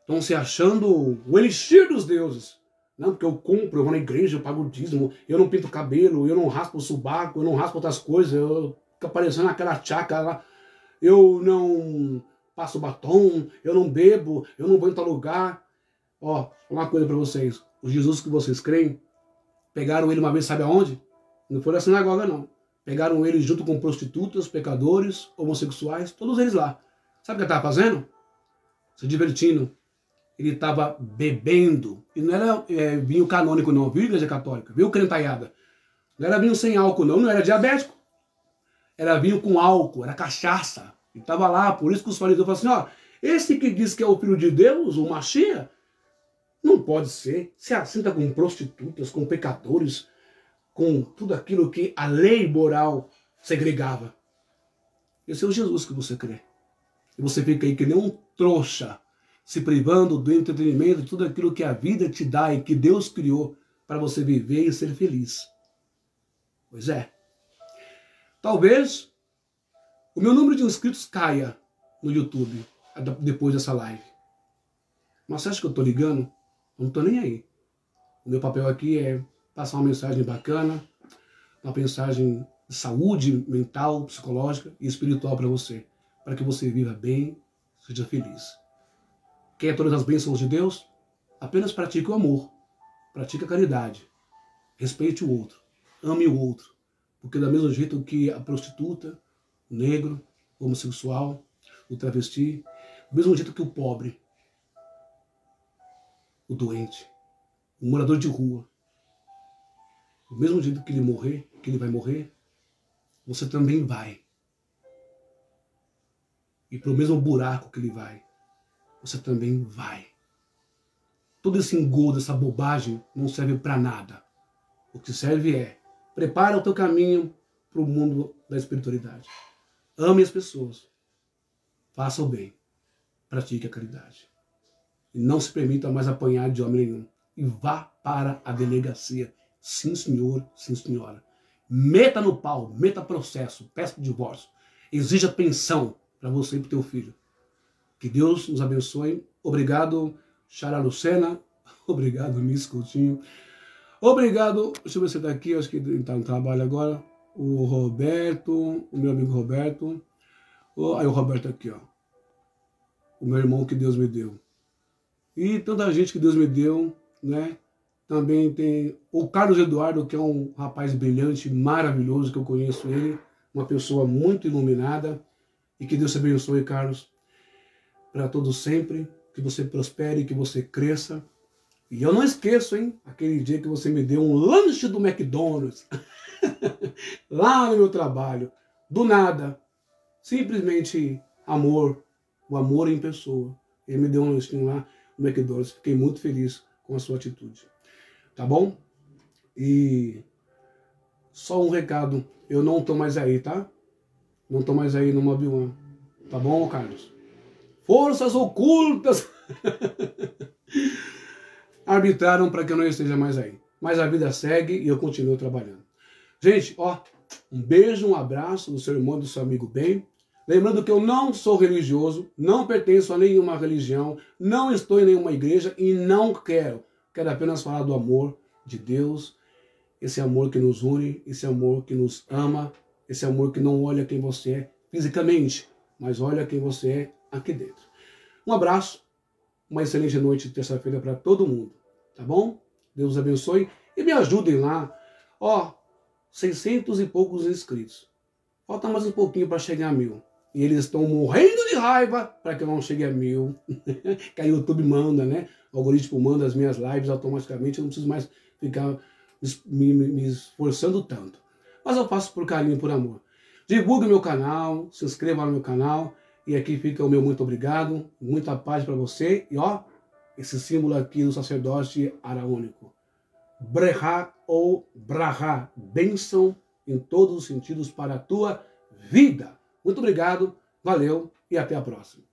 estão se achando o elixir dos deuses. Não, porque eu compro, eu vou na igreja, eu pago o dízimo, eu não pinto o cabelo, eu não raspo o subaco, eu não raspo outras coisas, eu fico aparecendo aquela tchaca lá, eu não passo batom, eu não bebo, eu não vou em tal lugar. Ó, uma coisa para vocês. O Jesus que vocês creem, pegaram ele uma vez, sabe aonde? Não foi na sinagoga, não. Pegaram ele junto com prostitutas, pecadores, homossexuais, todos eles lá. Sabe o que ele estava fazendo? Se divertindo. Ele estava bebendo. E não era vinho canônico, não. Viu, Igreja Católica? Viu, Crentaiada? Não era vinho sem álcool, não. Não era diabético. Era vinho com álcool, era cachaça. Ele estava lá, por isso que os fariseus falaram assim, ó, esse que diz que é o Filho de Deus, o Machia, não pode ser. Se assenta com prostitutas, com pecadores, com tudo aquilo que a lei moral segregava. Esse é o Jesus que você crê. E você fica aí que nem um trouxa, se privando do entretenimento, de tudo aquilo que a vida te dá e que Deus criou para você viver e ser feliz. Pois é. Talvez o meu número de inscritos caia no YouTube depois dessa live. Mas você acha que eu estou ligando? Não estou nem aí. O meu papel aqui é passar uma mensagem bacana, uma mensagem de saúde mental, psicológica e espiritual para você, para que você viva bem, seja feliz. Quer todas as bênçãos de Deus? Apenas pratique o amor, pratique a caridade, respeite o outro, ame o outro, porque do mesmo jeito que a prostituta, o negro, o homossexual, o travesti, do mesmo jeito que o pobre, o doente, o morador de rua, do mesmo jeito que ele vai morrer, você também vai. E para o mesmo buraco que ele vai, você também vai. Todo esse engodo, essa bobagem não serve para nada. O que serve é, prepara o teu caminho para o mundo da espiritualidade. Ame as pessoas. Faça o bem. Pratique a caridade. E não se permita mais apanhar de homem nenhum. E vá para a delegacia. Sim, senhor, sim, senhora. Meta no pau, meta processo, peça divórcio. Exija pensão para você e para o teu filho. Que Deus nos abençoe. Obrigado, Chara Lucena. Obrigado, Miss Coutinho. Obrigado, deixa eu ver se está aqui, acho que está no trabalho agora. O Roberto, o meu amigo Roberto. Aí o Roberto aqui, ó. O meu irmão que Deus me deu. E tanta gente que Deus me deu, né? Também tem o Carlos Eduardo, que é um rapaz brilhante, maravilhoso, que eu conheço ele, uma pessoa muito iluminada. E que Deus te abençoe, Carlos, para todos sempre, que você prospere, que você cresça. E eu não esqueço, hein, aquele dia que você me deu um lanche do McDonald's, lá no meu trabalho, do nada, simplesmente amor, o amor em pessoa. Ele me deu um lanchinho lá no McDonald's, fiquei muito feliz com a sua atitude. Tá bom? E só um recado, eu não tô mais aí, tá? Não tô mais aí no Mob One. Tá bom, Carlos? Forças ocultas arbitraram para que eu não esteja mais aí. Mas a vida segue e eu continuo trabalhando. Gente, ó, um beijo, um abraço do seu irmão e do seu amigo bem. Lembrando que eu não sou religioso, não pertenço a nenhuma religião, não estou em nenhuma igreja e não quero. Quero apenas falar do amor de Deus, esse amor que nos une, esse amor que nos ama, esse amor que não olha quem você é fisicamente, mas olha quem você é aqui dentro. Um abraço, uma excelente noite de terça-feira para todo mundo, tá bom? Deus abençoe e me ajudem lá. Ó, 600 e poucos inscritos. Falta mais um pouquinho para chegar a 1000. E eles estão morrendo de raiva para que eu não chegue a 1000. Que a YouTube manda, né? O algoritmo manda as minhas lives automaticamente. Eu não preciso mais ficar me esforçando tanto. Mas eu faço por carinho, por amor. Divulgue meu canal, se inscreva no meu canal. E aqui fica o meu muito obrigado. Muita paz para você. E ó, esse símbolo aqui do sacerdote araônico. Brehá ou Brahá. Bênção em todos os sentidos para a tua vida. Muito obrigado, valeu e até a próxima.